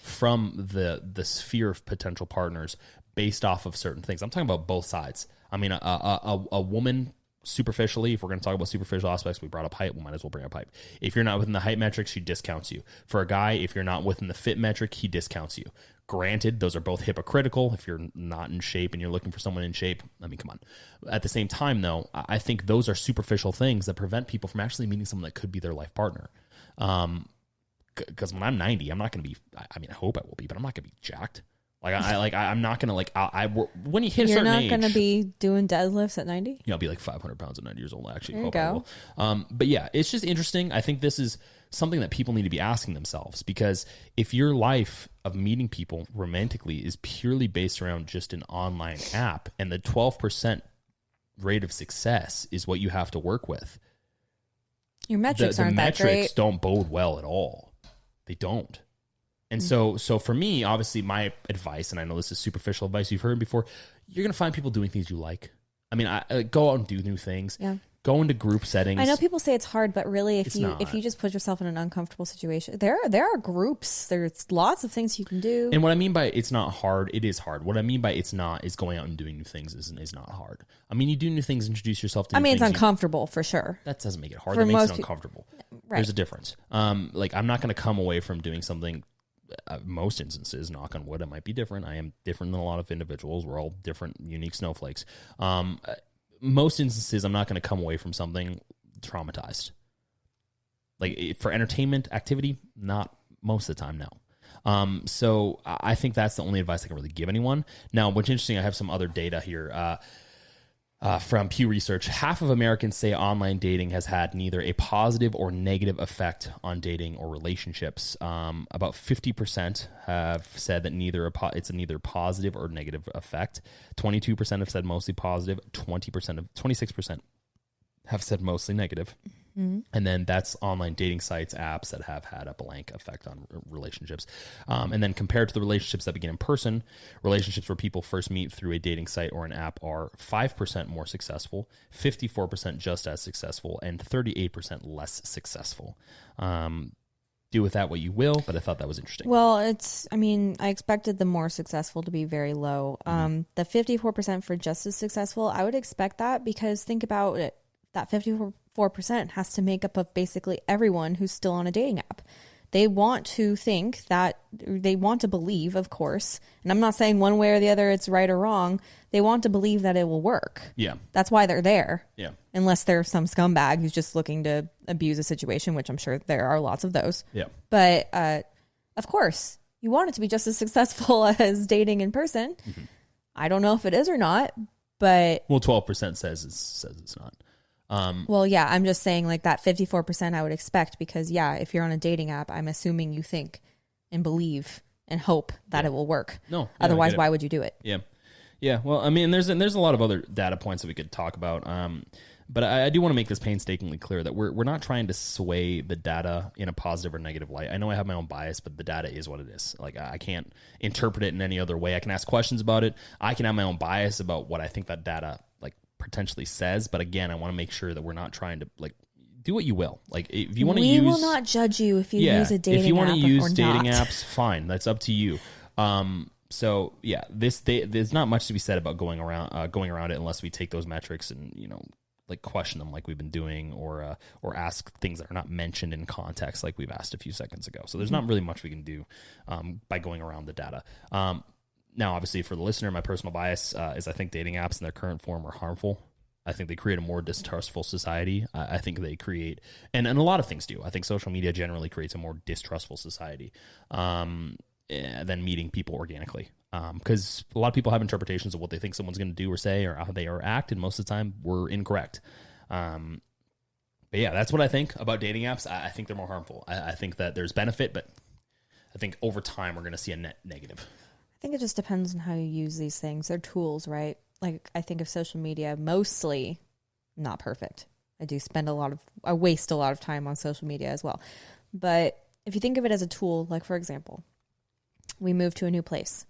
from the sphere of potential partners based off of certain things? I'm talking about both sides. I mean, a woman superficially, if we're going to talk about superficial aspects, we brought up height, we might as well bring up height. If you're not within the height metric, she discounts you. For a guy, if you're not within the fit metric, he discounts you. Granted, those are both hypocritical. If you're not in shape and you're looking for someone in shape, I mean, come on. At the same time, though, I think those are superficial things that prevent people from actually meeting someone that could be their life partner. Because when I'm 90, I'm not going to be, I mean, I hope I will be, but I'm not going to be jacked. I'm not going to when you hit a you're certain not age, going to be doing deadlifts at 90? I'll be like 500 pounds at 90 years old. Actually, There you hope I go. will. But yeah, it's just interesting. I think this is something that people need to be asking themselves, because if your life of meeting people romantically is purely based around just an online app, and the 12% rate of success is what you have to work with, Your metrics the aren't that metrics great. don't bode well at all. They don't. And so for me, obviously, my advice, and I know this is superficial advice you've heard before, you're going to find people doing things you like. I mean, go out and do new things. Yeah. Go into group settings. I know people say it's hard, but really, if It's you not. if you just put yourself in an uncomfortable situation, there are groups. There's lots of things you can do. And what I mean by it's not hard, it is hard. What I mean by it's not is going out and doing new things is not hard. I mean, you do new things, introduce yourself to new it's things. uncomfortable for sure. That doesn't make it hard. For That makes most it peop- uncomfortable. Right. There's a difference. Like, I'm not going to come away from doing something. Most instances, knock on wood, it might be different. I am different than a lot of individuals. We're all different, unique snowflakes. Most instances, I'm not going to come away from something traumatized. Like, for entertainment activity, not most of the time, no. So I think that's the only advice I can really give anyone. Now, what's interesting, I have some other data here. From Pew Research, half of Americans say online dating has had neither a positive or negative effect on dating or relationships. About 50% have said that it's a neither positive or negative effect. 22% have said mostly positive. 26% have said mostly negative. Mm-hmm. And then that's online dating sites, apps that have had a blank effect on relationships. And then compared to the relationships that begin in person, relationships where people first meet through a dating site or an app are 5% more successful, 54% just as successful, and 38% less successful. Do with that what you will, but I thought that was interesting. Well, I expected the more successful to be very low. The 54% for just as successful, I would expect that, because think about it. That 54% has to make up of basically everyone who's still on a dating app. They want to think that, they want to believe, of course, and I'm not saying one way or the other it's right or wrong. They want to believe that it will work. Yeah. That's why they're there. Yeah. Unless they're some scumbag who's just looking to abuse a situation, which I'm sure there are lots of those. Yeah. But of course, you want it to be just as successful as dating in person. Mm-hmm. I don't know if it is or not, but 12% says it's not. Well, yeah, I'm just saying, like, that 54% I would expect, because, yeah, if you're on a dating app, I'm assuming you think and believe and hope that it will work. No. Otherwise, why would you do it? Yeah. Yeah. Well, I mean, there's a lot of other data points that we could talk about. But I do want to make this painstakingly clear that we're not trying to sway the data in a positive or negative light. I know I have my own bias, but the data is what it is. Like, I can't interpret it in any other way. I can ask questions about it. I can have my own bias about what I think that data, like, potentially says, but again, I want to make sure that we're not trying to, like, do what you will. Like, if you want to use, we will not judge you if you use a dating app. If you want to use or dating not. apps, fine, that's up to you. So yeah, there's not much to be said about going around it unless we take those metrics and, like, question them like we've been doing, or ask things that are not mentioned in context like we've asked a few seconds ago. So there's not really much we can do by going around the data. Now, obviously, for the listener, my personal bias is I think dating apps in their current form are harmful. I think they create a more distrustful society. I think they create, and a lot of things do. I think social media generally creates a more distrustful society than meeting people organically. Because a lot of people have interpretations of what they think someone's going to do or say or how they are act, and most of the time we're incorrect. But yeah, that's what I think about dating apps. I think they're more harmful. I think that there's benefit, but I think over time we're going to see a net negative. I think it just depends on how you use these things. They're tools, right? Like, I think of social media, mostly not perfect. I waste a lot of time on social media as well. But if you think of it as a tool, like for example, we moved to a new place.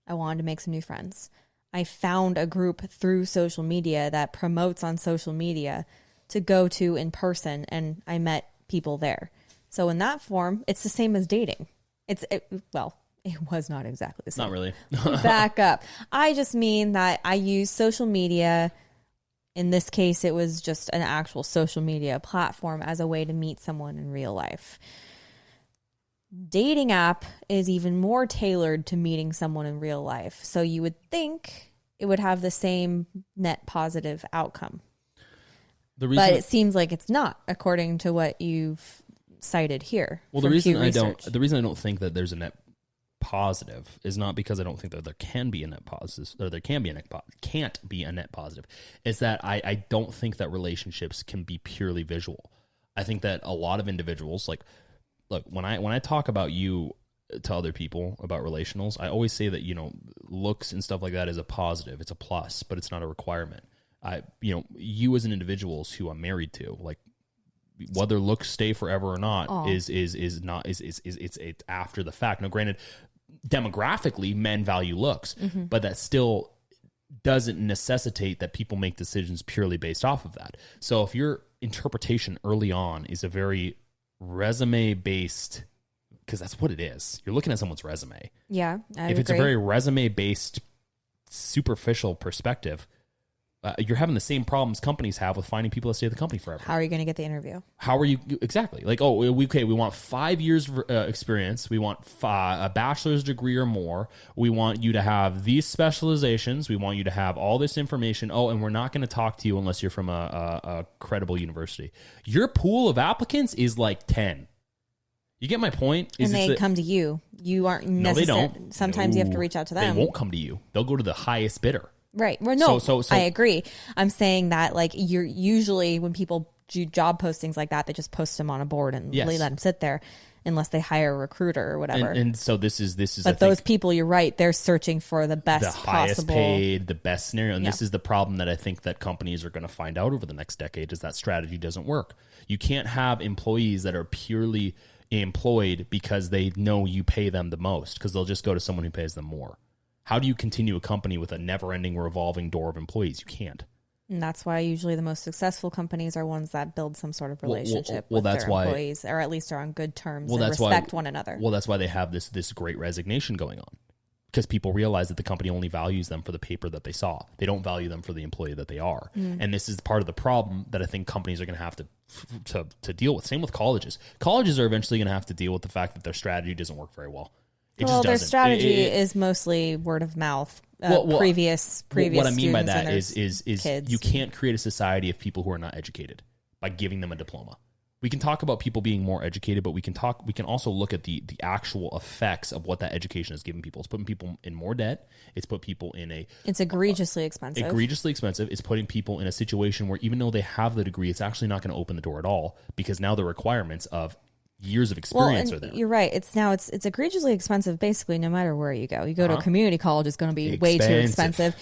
I wanted to make some new friends. I found a group through social media that promotes on social media to go to in person, and I met people there. So in that form, it's the same as dating. It was not exactly the same. Not really. Back up. I just mean that I use social media. In this case, it was just an actual social media platform as a way to meet someone in real life. Dating app is even more tailored to meeting someone in real life. So you would think it would have the same net positive outcome. But it seems like it's not, according to what you've cited here. Well, the reason I don't think that there's a net positive is not because I don't think that there can be a net positive, or there can't be a net positive. It's that I don't think that relationships can be purely visual. I think that a lot of individuals, like, look, when I talk about you to other people about relationals, I always say that, looks and stuff like that is a positive. It's a plus, but it's not a requirement. You as an individual who I'm married to, like, whether looks stay forever or not is after the fact. Now, granted, demographically, men value looks, but that still doesn't necessitate that people make decisions purely based off of that. So if your interpretation early on is a very resume based, because that's what it is, you're looking at someone's resume. Yeah, if it's a very resume based, superficial perspective, you're having the same problems companies have with finding people that stay at the company forever. How are you going to get the interview? How are you exactly? Like, we want 5 years experience. We want a bachelor's degree or more. We want you to have these specializations. We want you to have all this information. Oh, and we're not going to talk to you unless you're from a credible university. Your pool of applicants is like 10. You get my point? And they come to you. You aren't necessarily. No, they don't. Sometimes you have to reach out to them. They won't come to you. They'll go to the highest bidder. Right. Well, no, so I agree. I'm saying that, like, you're usually, when people do job postings like that, they just post them on a board and let them sit there unless they hire a recruiter or whatever. And so this is. But those people, you're right, they're searching for the best possible, the highest paid, the best scenario. And this is the problem that I think that companies are going to find out over the next decade, is that strategy doesn't work. You can't have employees that are purely employed because they know you pay them the most, because they'll just go to someone who pays them more. How do you continue a company with a never-ending revolving door of employees? You can't. And that's why usually the most successful companies are ones that build some sort of relationship with their employees, or at least are on good terms and respect one another. Well, that's why they have this great resignation going on, because people realize that the company only values them for the paper that they saw. They don't value them for the employee that they are. And this is part of the problem that I think companies are going to have to deal with. Same with colleges. Colleges are eventually going to have to deal with the fact that their strategy doesn't work very well. Their strategy is mostly word of mouth. Previous. What I mean by that is kids. You can't create a society of people who are not educated by giving them a diploma. We can talk about people being more educated, but we can also look at the actual effects of what that education has given people. It's putting people in more debt. It's put people in it's egregiously expensive. It's putting people in a situation where even though they have the degree, it's actually not going to open the door at all, because now the requirements of years of experience are there. You're right. It's egregiously expensive basically no matter where you go. You go to a community college, it's going to be way too expensive.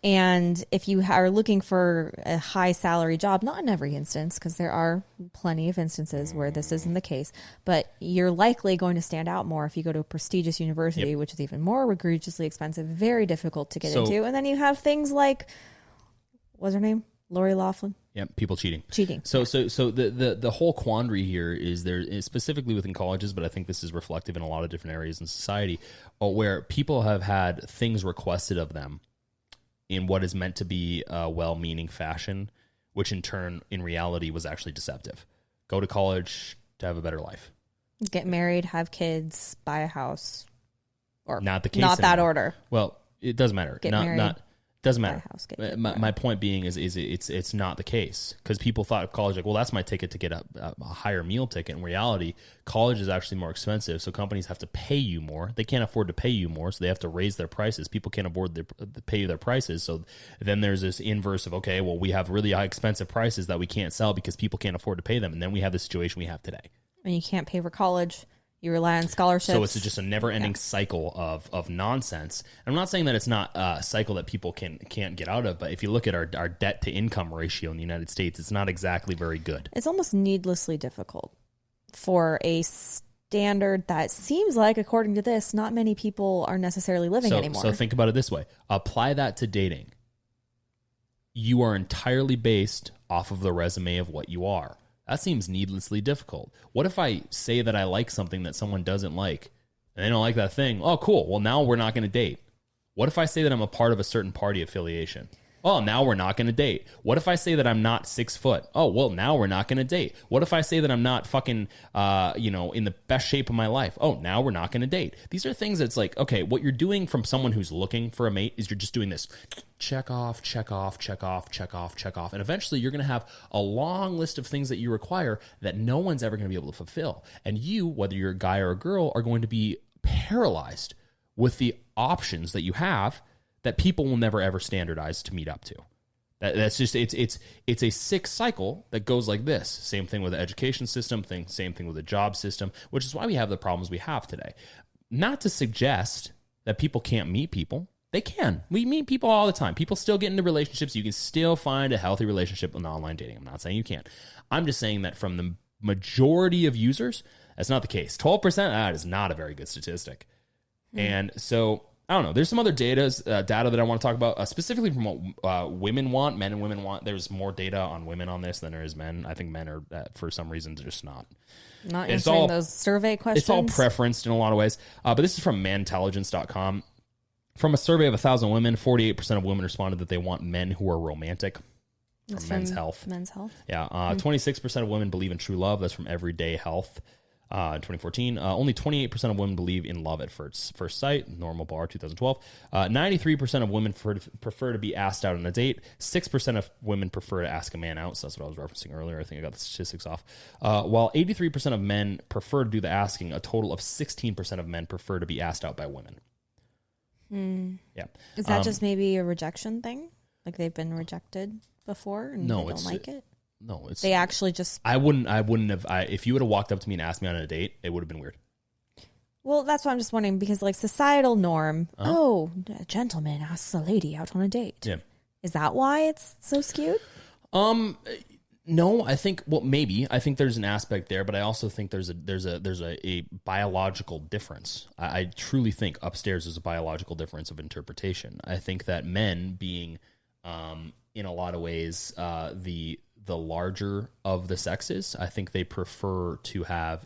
And if you are looking for a high salary job, not in every instance, because there are plenty of instances where this isn't the case, but you're likely going to stand out more if you go to a prestigious university, which is even more egregiously expensive, very difficult to get into. And then you have things like, what's her name? Lori Loughlin. Yeah, people cheating. So the whole quandary here is specifically within colleges, but I think this is reflective in a lot of different areas in society, where people have had things requested of them in what is meant to be a well-meaning fashion, which in turn, in reality, was actually deceptive. Go to college to have a better life. Get married, have kids, buy a house. Or not the case. Not that order. Well, it doesn't matter. Get married. Doesn't buy a matter. house, get a My point being is it's not the case, because people thought of college like, well, that's my ticket to get a higher meal ticket. In reality, college is actually more expensive, so companies have to pay you more. They can't afford to pay you more, so they have to raise their prices. People can't afford to pay their prices, so then there's this inverse of, okay, well, we have really high expensive prices that we can't sell because people can't afford to pay them, and then we have the situation we have today. And you can't pay for college. You rely on scholarships. So it's just a never-ending cycle of nonsense. I'm not saying that it's not a cycle that people can't get out of, but if you look at our debt-to-income ratio in the United States, it's not exactly very good. It's almost needlessly difficult for a standard that seems like, according to this, not many people are necessarily living anymore. So think about it this way. Apply that to dating. You are entirely based off of the resume of what you are. That seems needlessly difficult. What if I say that I like something that someone doesn't like, and they don't like that thing? Oh, cool. Well, now we're not going to date. What if I say that I'm a part of a certain party affiliation? Oh, now we're not going to date. What if I say that I'm not 6 foot? Oh, well, now we're not going to date. What if I say that I'm not fucking, in the best shape of my life? Oh, now we're not going to date. These are things that's like, okay, what you're doing from someone who's looking for a mate is you're just doing this. Check off, check off, check off, check off, check off. And eventually you're going to have a long list of things that you require that no one's ever going to be able to fulfill. And you, whether you're a guy or a girl, are going to be paralyzed with the options that you have that people will never ever standardize to meet up to. That's just it's a sick cycle that goes like this. Same thing with the education system, same thing with the job system, which is why we have the problems we have today. Not to suggest that people can't meet people. They can. We meet people all the time. People still get into relationships. You can still find a healthy relationship with online dating. I'm not saying you can't. I'm just saying that from the majority of users, that's not the case. 12%, that is not a very good statistic. And so I don't know. There's some other data that I want to talk about, specifically from what men and women want. There's more data on women on this than there is men. I think men are, for some reason, just not answering those survey questions. It's all preferenced in a lot of ways. But this is from manintelligence.com. From a survey of 1,000 women, 48% of women responded that they want men who are romantic. From Men's Health. Men's Health. Yeah. 26% of women believe in true love. That's from Everyday Health. In 2014, only 28% of women believe in love at first sight. Normal bar, 2012. 93% of women prefer to be asked out on a date. 6% of women prefer to ask a man out. So that's what I was referencing earlier. I think I got the statistics off. While 83% of men prefer to do the asking, a total of 16% of men prefer to be asked out by women. Yeah. Is that just maybe a rejection thing? Like they've been rejected before and they don't like it? No, it's they actually just. I wouldn't have. If you would have walked up to me and asked me on a date, it would have been weird. Well, that's what I'm just wondering, because like societal norm. Oh, a gentleman asks a lady out on a date. Yeah. Is that why it's so skewed? No, I think maybe. I think there's an aspect there, but I also think there's a biological difference. I truly think upstairs is a biological difference of interpretation. I think that men being, in a lot of ways, the larger of the sexes, I think they prefer to have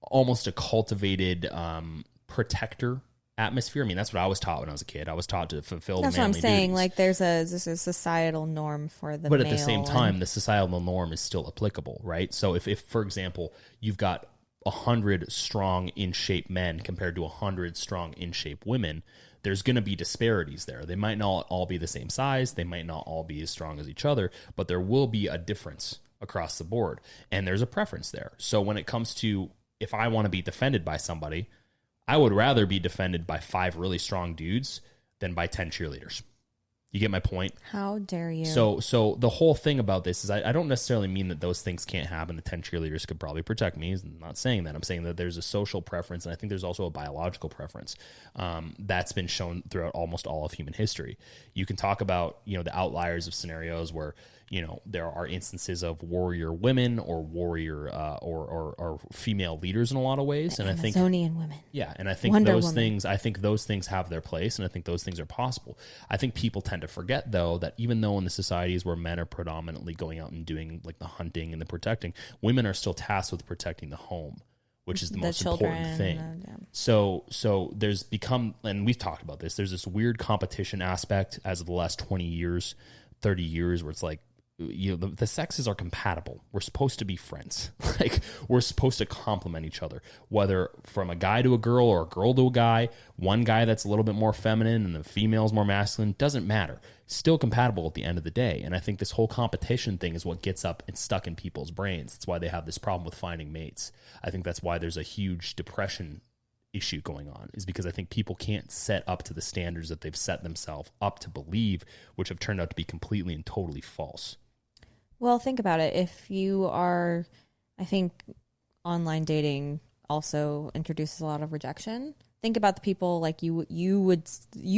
almost a cultivated protector atmosphere. I mean, that's what I was taught when I was a kid. I was taught to fulfill that's the manly what I'm saying. duties. Like there's a societal norm for the but male, at the same time, the societal norm is still applicable, right? So if for example, you've got 100 strong in shape men compared to 100 strong in shape women, there's going to be disparities there. They might not all be the same size. They might not all be as strong as each other, but there will be a difference across the board. And there's a preference there. So when it comes to, if I want to be defended by somebody, I would rather be defended by 5 really strong dudes than by 10 cheerleaders. You get my point? How dare you? So the whole thing about this is I don't necessarily mean that those things can't happen. The 10 cheerleaders could probably protect me. I'm not saying that. I'm saying that there's a social preference, and I think there's also a biological preference that's been shown throughout almost all of human history. You can talk about, the outliers of scenarios where, there are instances of warrior women or warrior or female leaders in a lot of ways. And Amazonian women. Yeah, and I think Wonder those Woman. things, those things have their place, and I think those things are possible. I think people tend to forget, though, that even though in the societies where men are predominantly going out and doing like the hunting and the protecting, women are still tasked with protecting the home, which is the most important thing. So there's become, and we've talked about this, there's this weird competition aspect as of the last 20 years, 30 years, where it's like the sexes are compatible. We're supposed to be friends. Like, we're supposed to complement each other, whether from a guy to a girl or a girl to a guy, one guy that's a little bit more feminine and the female's more masculine, doesn't matter. Still compatible at the end of the day. And I think this whole competition thing is what gets up and stuck in people's brains. That's why they have this problem with finding mates. I think that's why there's a huge depression issue going on, is because I think people can't set up to the standards that they've set themselves up to believe, which have turned out to be completely and totally false. Well, think about it. If you are, I think online dating also introduces a lot of rejection. Think about the people like you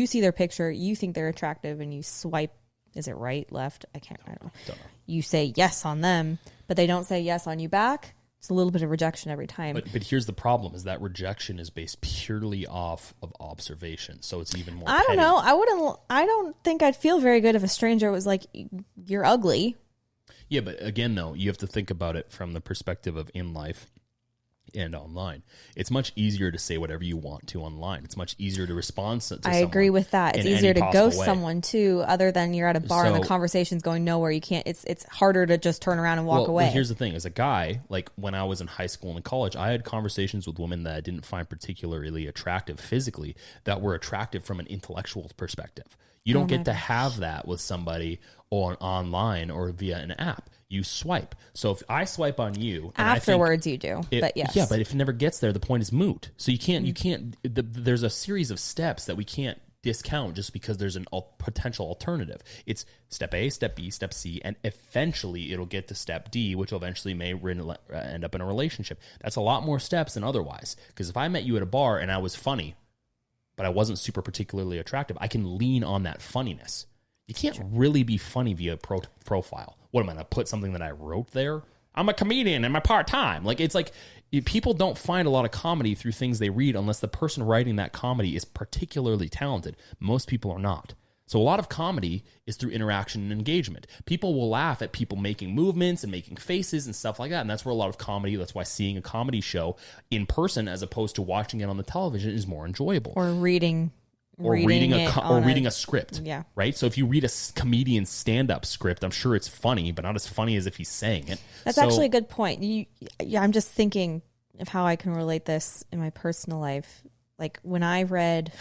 see their picture, you think they're attractive, and you swipe. Is it right, left? I don't know. You say yes on them, but they don't say yes on you back. It's a little bit of rejection every time. But here's the problem: is that rejection is based purely off of observation, so it's even more. I don't know. I don't think I'd feel very good if a stranger was like, "You're ugly." Yeah, but again, though, you have to think about it from the perspective of in life and online. It's much easier to say whatever you want to online. It's much easier to respond to someone. I agree with that. It's easier to ghost someone too, other than you're at a bar and the conversation's going nowhere. You can't. It's harder to just turn around and walk away. Well, here's the thing: as a guy, like when I was in high school and college, I had conversations with women that I didn't find particularly attractive physically, that were attractive from an intellectual perspective. You don't get to have that with somebody online or via an app. You swipe. So if I swipe on you, and afterwards you do. But yes, yeah. But if it never gets there, the point is moot. So you can't. There's a series of steps that we can't discount just because there's a potential alternative. It's step A, step B, step C, and eventually it'll get to step D, which eventually may end up in a relationship. That's a lot more steps than otherwise. Because if I met you at a bar and I was funny, but I wasn't super particularly attractive, I can lean on that funniness. You can't really be funny via profile. What am I going to put something that I wrote there? I'm a comedian in my part-time. Like, it's like people don't find a lot of comedy through things they read unless the person writing that comedy is particularly talented. Most people are not. So a lot of comedy is through interaction and engagement. People will laugh at people making movements and making faces and stuff like that. And that's where a lot of comedy, that's why seeing a comedy show in person as opposed to watching it on the television is more enjoyable. Or reading a script. Yeah. Right? So if you read a comedian's stand-up script, I'm sure it's funny, but not as funny as if he's saying it. That's actually a good point. I'm just thinking of how I can relate this in my personal life. Like when I read...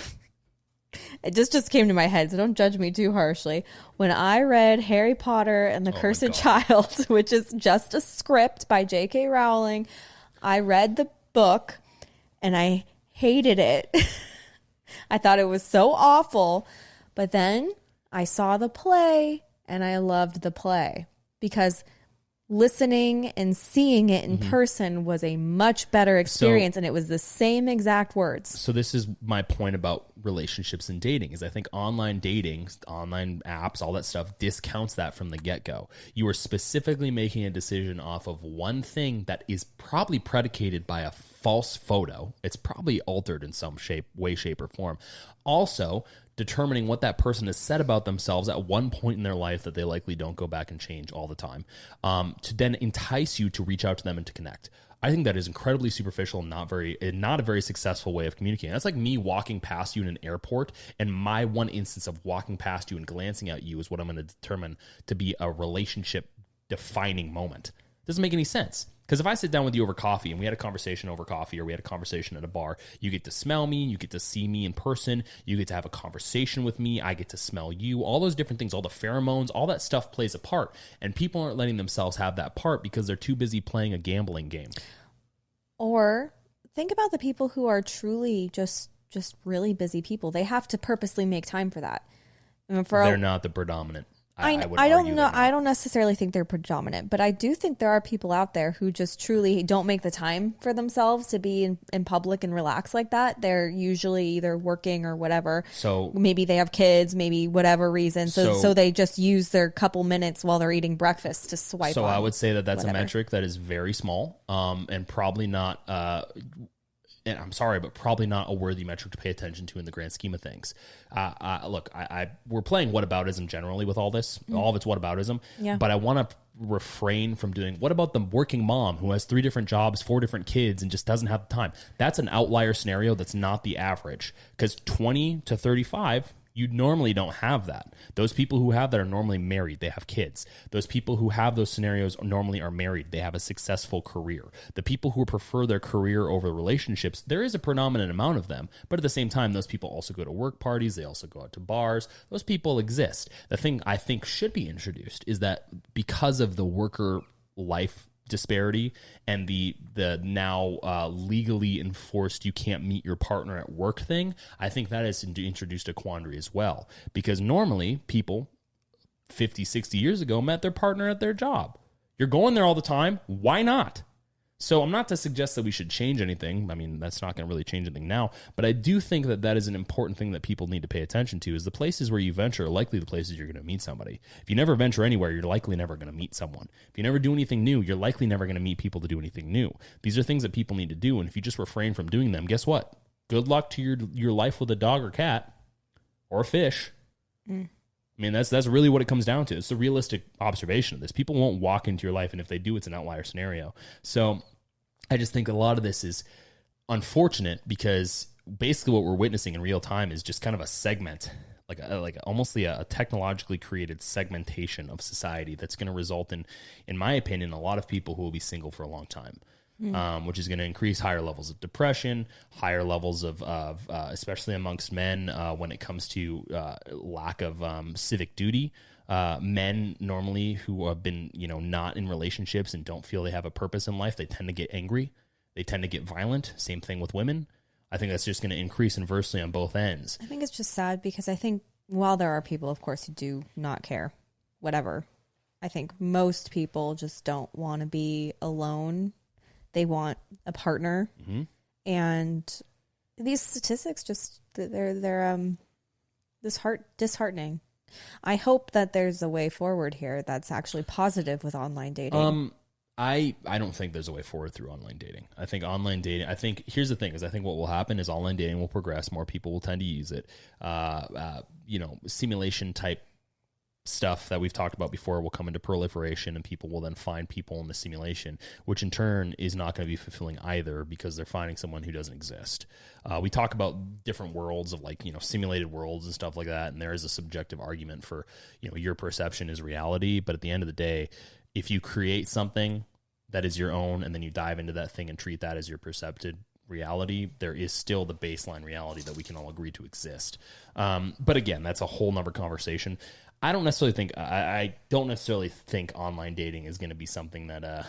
It just came to my head, so don't judge me too harshly. When I read Harry Potter and the Cursed Child, which is just a script by J.K. Rowling, I read the book and I hated it. I thought it was so awful. But then I saw the play and I loved the play because listening and seeing it in person was a much better experience, and it was the same exact words. So this is my point about relationships and dating, is I think online dating, online apps, all that stuff discounts that from the get-go. You are specifically making a decision off of one thing that is probably predicated by a false photo. It's probably altered in some way, shape, or form. Also, determining what that person has said about themselves at one point in their life that they likely don't go back and change all the time, to then entice you to reach out to them and to connect. I think that is incredibly superficial and not a very successful way of communicating. That's like me walking past you in an airport, and my one instance of walking past you and glancing at you is what I'm going to determine to be a relationship defining moment. Doesn't make any sense. Because if I sit down with you over coffee and we had a conversation over coffee, or we had a conversation at a bar, you get to smell me, you get to see me in person, you get to have a conversation with me, I get to smell you, all those different things, all the pheromones, all that stuff plays a part. And people aren't letting themselves have that part because they're too busy playing a gambling game. Or think about the people who are truly just really busy people. They have to purposely make time for that. They're not the predominant. I don't know. I don't necessarily think they're predominant, but I do think there are people out there who just truly don't make the time for themselves to be in public and relax like that. They're usually either working or whatever. So maybe they have kids, maybe whatever reason. So they just use their couple minutes while they're eating breakfast to swipe. So I would say that's whatever. A metric that is very small, and probably not. And I'm sorry, but probably not a worthy metric to pay attention to in the grand scheme of things. Look, we're playing whataboutism generally with all this. All of it's whataboutism. Yeah. But I want to refrain from doing, what about the working mom who has 3 different jobs, 4 different kids, and just doesn't have the time? That's an outlier scenario that's not the average. Because 20 to 35, You normally don't have that. Those people who have that are normally married. They have kids. Those people who have those scenarios normally are married. They have a successful career. The people who prefer their career over relationships, there is a predominant amount of them. But at the same time, those people also go to work parties. They also go out to bars. Those people exist. The thing I think should be introduced is that because of the worker life disparity and the now legally enforced you can't meet your partner at work thing, I think that has introduced a quandary as well. Because normally people 50, 60 years ago met their partner at their job. You're going there all the time. Why not? So I'm not to suggest that we should change anything. I mean, that's not going to really change anything now. But I do think that that is an important thing that people need to pay attention to, is the places where you venture are likely the places you're going to meet somebody. If you never venture anywhere, you're likely never going to meet someone. If you never do anything new, you're likely never going to meet people to do anything new. These are things that people need to do. And if you just refrain from doing them, guess what? Good luck to your life with a dog or cat or a fish. I mean, that's really what it comes down to. It's the realistic observation of this. People won't walk into your life, and if they do, it's an outlier scenario. So I just think a lot of this is unfortunate, because basically what we're witnessing in real time is just kind of a segment, like almost a technologically created segmentation of society that's going to result in my opinion, a lot of people who will be single for a long time. Which is going to increase higher levels of depression, higher levels of especially amongst men when it comes to lack of civic duty. Men normally who have been, not in relationships and don't feel they have a purpose in life, they tend to get angry. They tend to get violent. Same thing with women. I think that's just going to increase inversely on both ends. I think it's just sad because I think while there are people, of course, who do not care, whatever, I think most people just don't want to be alone. They want a partner. And these statistics just, they're disheartening. I hope that there's a way forward here that's actually positive with online dating. I don't think there's a way forward through online dating. I think online dating, here's the thing, is I think what will happen is online dating will progress. More people will tend to use it. Simulation type stuff that we've talked about before will come into proliferation, and people will then find people in the simulation, which in turn is not going to be fulfilling either, because they're finding someone who doesn't exist. We talk about different worlds of simulated worlds and stuff like that, and there is a subjective argument for, your perception is reality. But at the end of the day, if you create something that is your own and then you dive into that thing and treat that as your percepted reality, there is still the baseline reality that we can all agree to exist. But again, that's a whole nother conversation. I don't necessarily think online dating is going to be something that,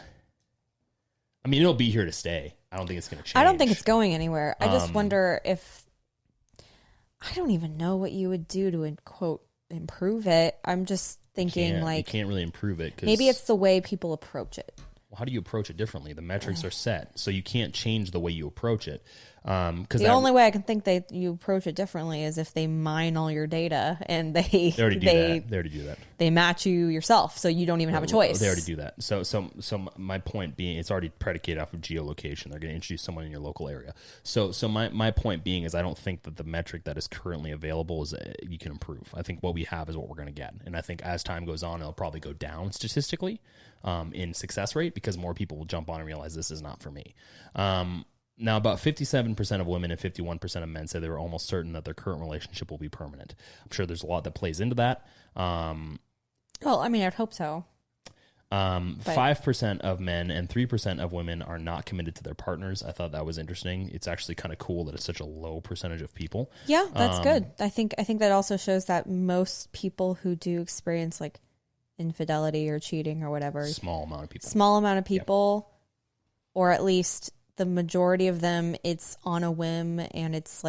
it'll be here to stay. I don't think it's going to change. I don't think it's going anywhere. I just wonder if, I don't even know what you would do to, quote, improve it. I'm just thinking you can't really improve it. Maybe it's the way people approach it. Well, how do you approach it differently? The metrics are set, so you can't change the way you approach it. The only way I can think that you approach it differently is if they mine all your data and they already do that. They match you yourself, so you don't even have a choice. They already do that. So my point being, it's already predicated off of geolocation. They're going to introduce someone in your local area. So my point being is, I don't think that the metric that is currently available is you can improve. I think what we have is what we're going to get, and I think as time goes on, it'll probably go down statistically in success rate, because more people will jump on and realize this is not for me. Now, about 57% of women and 51% of men say they were almost certain that their current relationship will be permanent. I'm sure there's a lot that plays into that. Well, I'd hope so. 5% of men and 3% of women are not committed to their partners. I thought that was interesting. It's actually kind of cool that it's such a low percentage of people. Yeah, that's good. I think that also shows that most people who do experience infidelity or cheating or whatever, small amount of people, or at least the majority of them, it's on a whim, and it's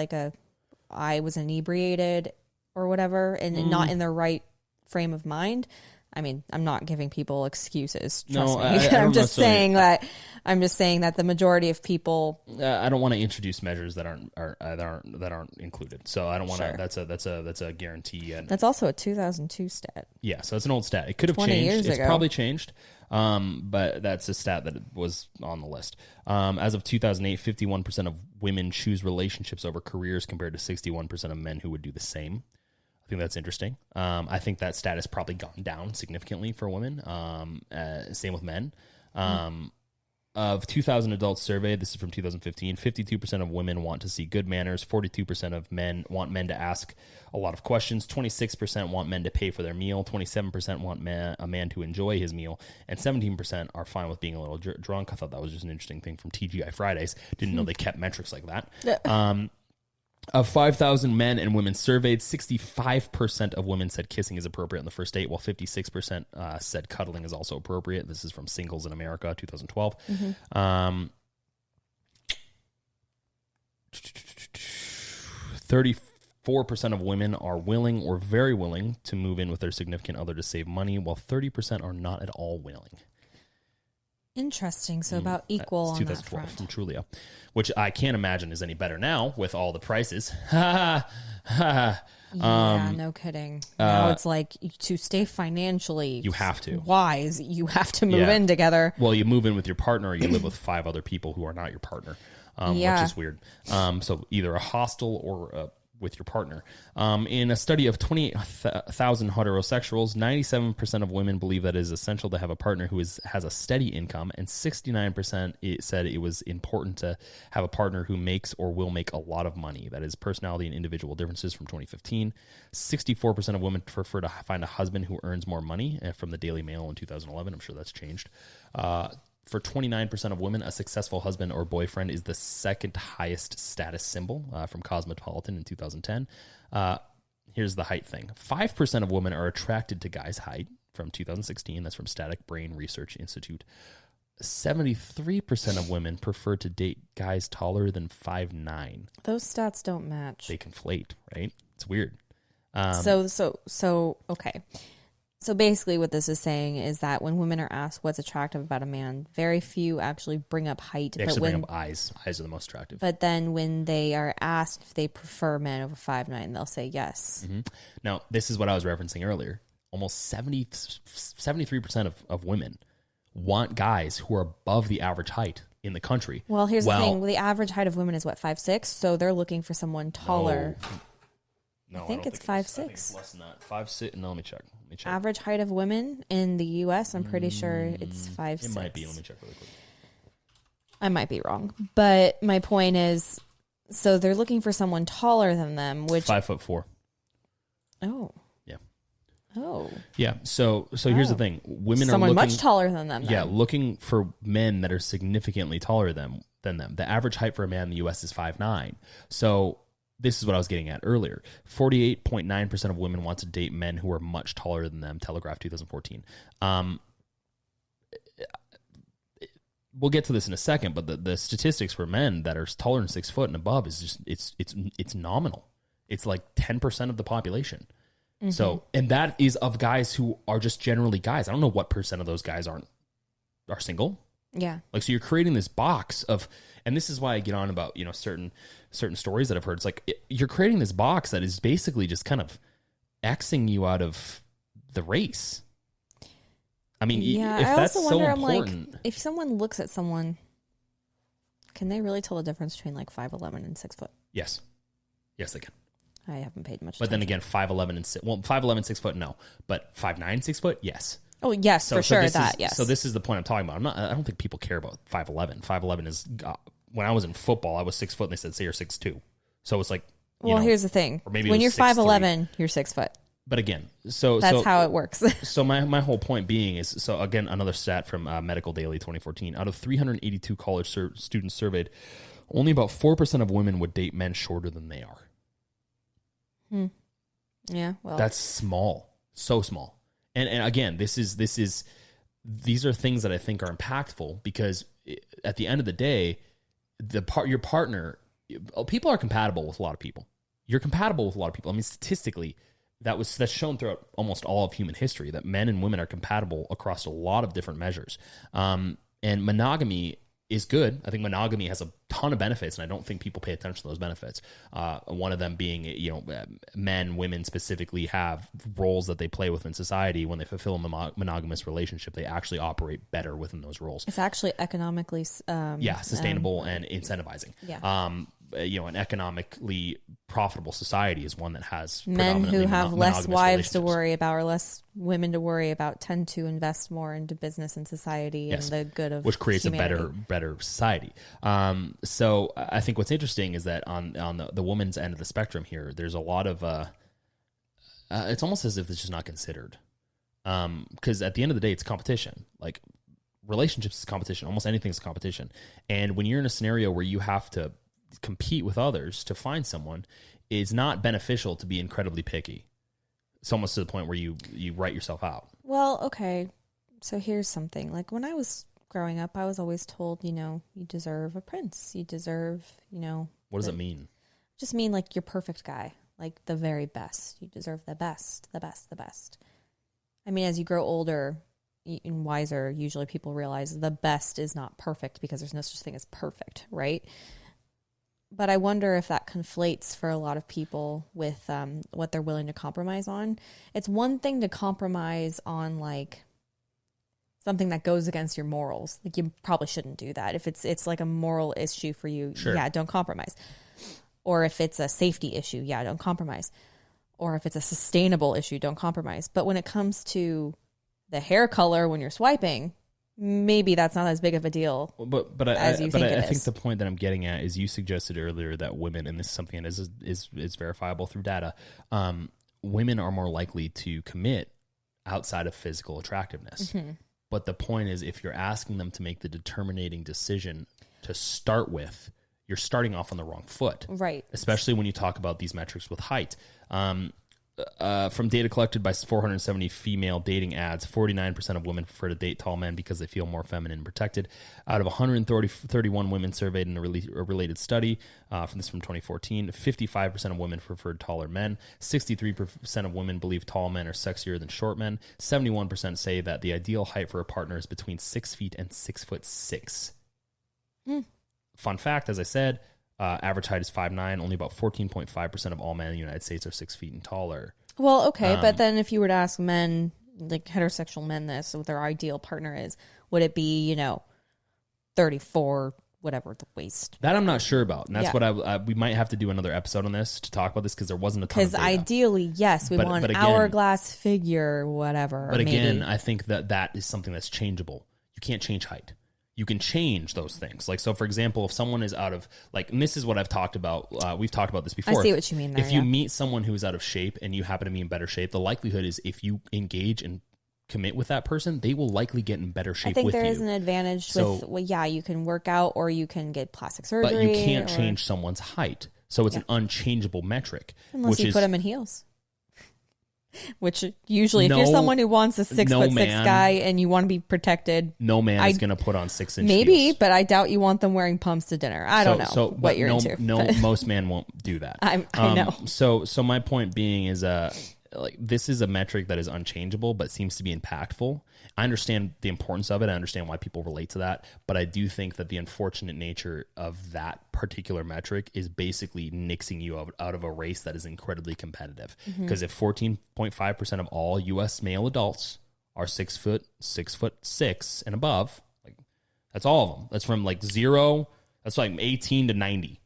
I was inebriated or whatever, and not in the right frame of mind. I'm not giving people excuses. Trust me. I'm just saying that the majority of people. I don't want to introduce measures that aren't included. So I don't want to. That's a guarantee. And that's also a 2002 stat. Yeah, so it's an old stat. It could have changed. It's probably changed. But that's a stat that was on the list. As of 2008, 51% of women choose relationships over careers, compared to 61% of men who would do the same. I think that's interesting. I think that stat has probably gone down significantly for women. Same with men. of 2,000 adults surveyed, this is from 2015, 52% of women want to see good manners, 42% of men want men to ask a lot of questions, 26% want men to pay for their meal, 27% want a man to enjoy his meal, and 17% are fine with being a little drunk. I thought that was just an interesting thing from TGI Fridays. Didn't know they kept metrics like that. Of 5,000 men and women surveyed, 65% of women said kissing is appropriate on the first date, while 56% said cuddling is also appropriate. This is from Singles in America, 2012. 34% of women are willing or very willing to move in with their significant other to save money, while 30% are not at all willing. Interesting. So about equal on that front. From Trulia, which I can't imagine is any better now with all the prices. Yeah, no kidding. Now it's like to stay financially you have to wise, you have to move in together. Well, you move in with your partner or you live with 5 other people who are not your partner, which is weird. So either a hostel or with your partner. In a study of 28,000 heterosexuals, 97% of women believe that it is essential to have a partner who has a steady income, and 69% said it was important to have a partner who makes or will make a lot of money. That is personality and individual differences from 2015. 64% of women prefer to find a husband who earns more money, from the Daily Mail in 2011. I'm sure that's changed. For 29% of women, a successful husband or boyfriend is the second highest status symbol, from Cosmopolitan in 2010. Here's the height thing. 5% of women are attracted to guys' height, from 2016. That's from Static Brain Research Institute. 73% of women prefer to date guys taller than 5'9". Those stats don't match. They conflate, right? It's weird. Okay. So basically what this is saying is that when women are asked what's attractive about a man, very few actually bring up height. They actually bring up eyes. Eyes are the most attractive. But then when they are asked if they prefer men over 5'9", they'll say yes. Mm-hmm. Now, this is what I was referencing earlier. Almost 73% of women want guys who are above the average height in the country. Well, here's the thing. The average height of women is what, 5'6"? So they're looking for someone taller. No, I think it's 5'6". I think it's less than that. 5'6". No, let me check. Average height of women in the U.S., I'm pretty sure it's 5'6". It might be. Let me check really quick. I might be wrong. But my point is, so they're looking for someone taller than them, which... 5'4". Oh. Yeah. Oh. Yeah. So here's the thing. Women someone are looking... much taller than them. Yeah, looking for men that are significantly taller than them. The average height for a man in the U.S. is 5'9". So... this is what I was getting at earlier. 48.9% of women want to date men who are much taller than them. Telegraph 2014. We'll get to this in a second, but the statistics for men that are taller than 6 foot and above is just it's nominal. It's like 10% of the population. Mm-hmm. So, and that is of guys who are just generally guys. I don't know what percent of those guys are single. Yeah. Like, so you're creating this box of, and this is why I get on about, certain stories that I've heard. It's like, you're creating this box that is basically just kind of Xing you out of the race. I mean, yeah, if I that's also so wonder, important. I'm like, if someone looks at someone, can they really tell the difference between like 5'11" and 6 foot? Yes. Yes, they can. I haven't paid much But attention. then again, 5'11" and 6, well, 5'11", 6 foot, no. But 5'9", 6 foot, yes. Oh, yes, for sure, yes. So this is the point I'm talking about. I don't think people care about 5'11". 5'11" is, when I was in football, I was 6 foot and they said, say you're 6'2". So it's like, well, here's the thing. Or maybe when you're 6'3". 5'11", you're 6 foot. But again, that's how it works. So my whole point being is, so again, another stat from Medical Daily 2014, out of 382 college students surveyed, only about 4% of women would date men shorter than they are. Yeah, well, that's small, so small. And again, these are things that I think are impactful, because at the end of the day, your partner, people are compatible with a lot of people. You're compatible with a lot of people. I mean, statistically, that's shown throughout almost all of human history, that men and women are compatible across a lot of different measures. And monogamy is good. I think monogamy has a ton of benefits, and I don't think people pay attention to those benefits. One of them being, men, women specifically have roles that they play within society. When they fulfill a monogamous relationship, they actually operate better within those roles. It's actually economically sustainable and incentivizing. Yeah. an economically profitable society is one that has men who have less wives to relationships. worry about or less women to worry about tend to invest more into business and society and the good of which creates humanity. a better society. So I think what's interesting is that on the woman's end of the spectrum here, there's a lot of it's almost as if it's just not considered, because at the end of the day, it's competition. Like relationships is competition. Almost anything is competition. And when you're in a scenario where you have to compete with others to find someone, it's not beneficial to be incredibly picky. It's almost to the point where you write yourself out. Well, okay. So here's something. Like when I was growing up, I was always told, you deserve a prince. You deserve, What does it mean? Just mean like your perfect guy, like the very best. You deserve the best, the best, the best. I mean, as you grow older and wiser, usually people realize the best is not perfect because there's no such thing as perfect, right? But I wonder if that conflates for a lot of people with what they're willing to compromise on. It's one thing to compromise on like something that goes against your morals. Like you probably shouldn't do that. If it's like a moral issue for you, yeah, don't compromise. Or if it's a safety issue, yeah, don't compromise. Or if it's a sustainable issue, don't compromise. But when it comes to the hair color when you're swiping, maybe that's not as big of a deal. But I think the point that I'm getting at is you suggested earlier that women, and this is something that is verifiable through data, women are more likely to commit outside of physical attractiveness. Mm-hmm. But the point is, if you're asking them to make the determining decision to start with, you're starting off on the wrong foot. Right. Especially when you talk about these metrics with height. From data collected by 470 female dating ads, 49% of women prefer to date tall men because they feel more feminine and protected. Out of 131 women surveyed in a related study, from 2014, 55% of women preferred taller men. 63% of women believe tall men are sexier than short men. 71% say that the ideal height for a partner is between 6 feet and 6'6". Fun fact, as I said, average height is 5'9". Only about 14.5% of all men in the United States are 6 feet and taller. Well, okay, but then if you were to ask men, like heterosexual men, this, what their ideal partner is, would it be, 34, whatever, the waist? That I'm not sure about, and that's what we might have to do another episode on this to talk about this because there wasn't a ton of data. Because ideally, yes, we want an hourglass figure, whatever. But again, I think that is something that's changeable. You can't change height. You can change those things. Like, so for example, if someone is out of, like, and this is what I've talked about, we've talked about this before. I see what you mean there. If you meet someone who is out of shape and you happen to be in better shape, the likelihood is if you engage and commit with that person, they will likely get in better shape with you. I think there is an advantage with, you can work out or you can get plastic surgery. But you can't change someone's height. So it's an unchangeable metric. Unless you put them in heels. Which usually, if you're someone who wants a 6'6" guy and you want to be protected, no man is going to put on 6 inch maybe, heels. But I doubt you want them wearing pumps to dinner. I don't know what you're into. No, most men won't do that. I know. So my point being is, like, this is a metric that is unchangeable, but seems to be impactful. I understand the importance of it. I understand why people relate to that, but I do think that the unfortunate nature of that particular metric is basically nixing you out of a race that is incredibly competitive. Because if 14.5% of all U.S. male adults are 6'6" and above, like, that's all of them. That's from like 0. That's like 18 to 90.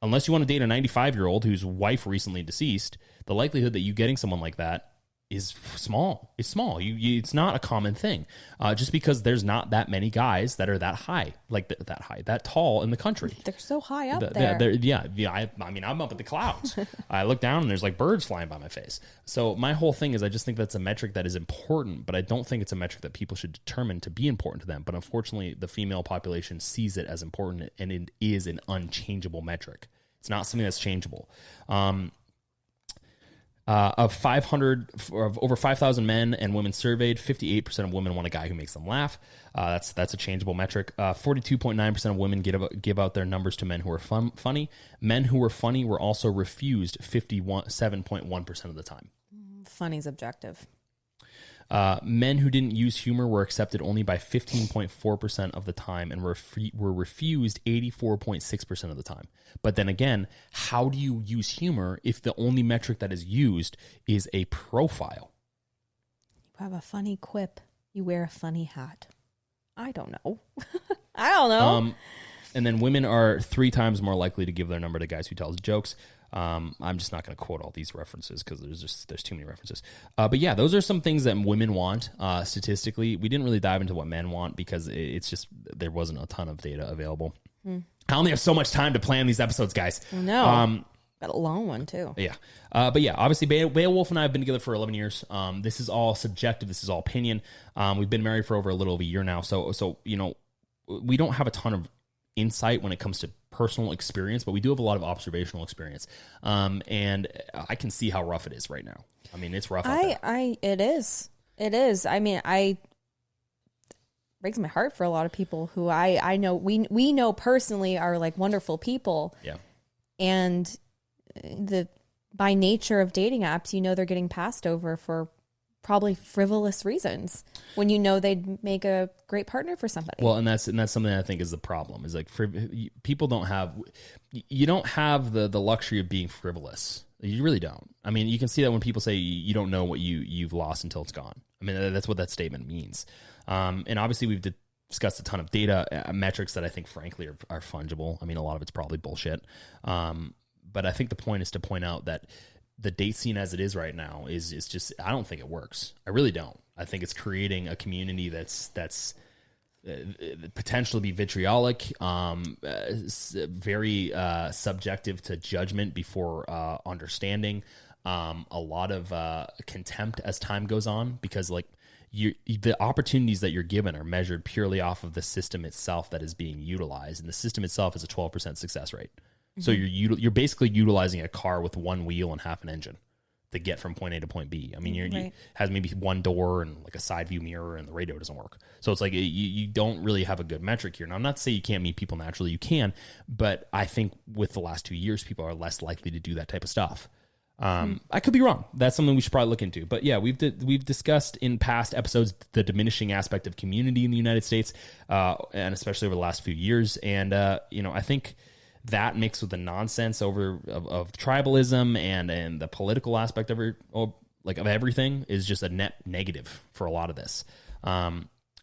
Unless you want to date a 95-year-old whose wife recently deceased, the likelihood that you getting someone like that is small. It's small. It's not a common thing. Just because there's not that many guys that are that high, like that tall in the country. They're so high up there. Yeah. I mean, I'm up at the clouds. I look down and there's like birds flying by my face. So my whole thing is I just think that's a metric that is important, but I don't think it's a metric that people should determine to be important to them. But unfortunately, the female population sees it as important, and it is an unchangeable metric. It's not something that's changeable. Of over 5,000 men and women surveyed, 58% of women want a guy who makes them laugh. That's a changeable metric. 42.9% of women give out their numbers to men who are funny. Men who were funny were also refused 7.1% of the time. Funny's objective. Men who didn't use humor were accepted only by 15.4% of the time and were refused 84.6% of the time. But then again, how do you use humor if the only metric that is used is a profile? You have a funny quip. You wear a funny hat. I don't know. I don't know. And then women are 3 times more likely to give their number to guys who tells jokes. I'm just not going to quote all these references because there's too many references. But yeah, those are some things that women want statistically. We didn't really dive into what men want because it's just there wasn't a ton of data available. I only have so much time to plan these episodes, guys. No. Got a long one, too. Yeah. But yeah, obviously, Baewolf and I have been together for 11 years. This is all subjective. This is all opinion. We've been married for over a little over a year now. So you know, we don't have a ton of insight when it comes to personal experience, but we do have a lot of observational experience. And I can see how rough it is right now. I mean, it's rough out there. It is. I mean, breaks my heart for a lot of people who I know, we know personally are like wonderful people. Yeah. And by nature of dating apps, you know, they're getting passed over for probably frivolous reasons when you know they'd make a great partner for somebody. Well, and that's something I think is the problem is like people don't have the luxury of being frivolous. You really don't. I mean, you can see that when people say you don't know what you've lost until it's gone. I mean, that's what that statement means. And obviously we've discussed a ton of data metrics that I think frankly are fungible. I mean, a lot of it's probably bullshit. But I think the point is to point out that the date scene as it is right now is just, I don't think it works. I really don't. I think it's creating a community that's potentially be vitriolic, very subjective to judgment before understanding, a lot of contempt as time goes on, because like the opportunities that you're given are measured purely off of the system itself that is being utilized, and the system itself is a 12% success rate. So you're basically utilizing a car with one wheel and half an engine to get from point A to point B. I mean, it has maybe one door and like a side view mirror, and the radio doesn't work. So it's like you don't really have a good metric here. Now, I'm not saying you can't meet people naturally. You can, but I think with the last 2 years, people are less likely to do that type of stuff. I could be wrong. That's something we should probably look into. But yeah, we've discussed in past episodes the diminishing aspect of community in the United States, and especially over the last few years. And I think that mixed with the nonsense of tribalism and the political aspect of everything is just a net negative for a lot of this.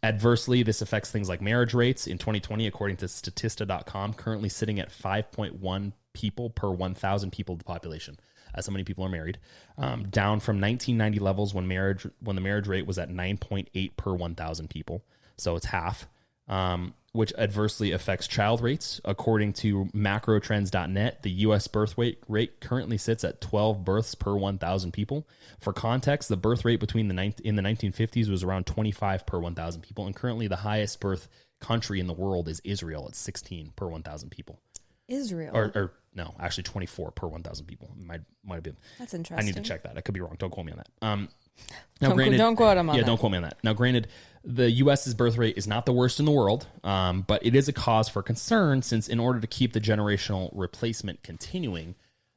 Adversely, this affects things like marriage rates. In 2020, according to Statista.com, currently sitting at 5.1 people per 1,000 people of the population. That's how many people are married, down from 1990 levels when the marriage rate was at 9.8 per 1,000 people. So it's half. Which adversely affects child rates. According to macrotrends.net, the U.S. birth rate currently sits at 12 births per 1,000 people. For context, the birth rate in the 1950s was around 25 per 1,000 people, and currently the highest birth country in the world is Israel at 16 per 1,000 people. Israel? Or no, actually 24 per 1,000 people. Might have been. That's interesting. I need to check that. I could be wrong. Don't quote me on that. Don't quote him on that. Yeah, don't quote me on that. Now, granted, the U.S.'s birth rate is not the worst in the world, but it is a cause for concern, since in order to keep the generational replacement continuing,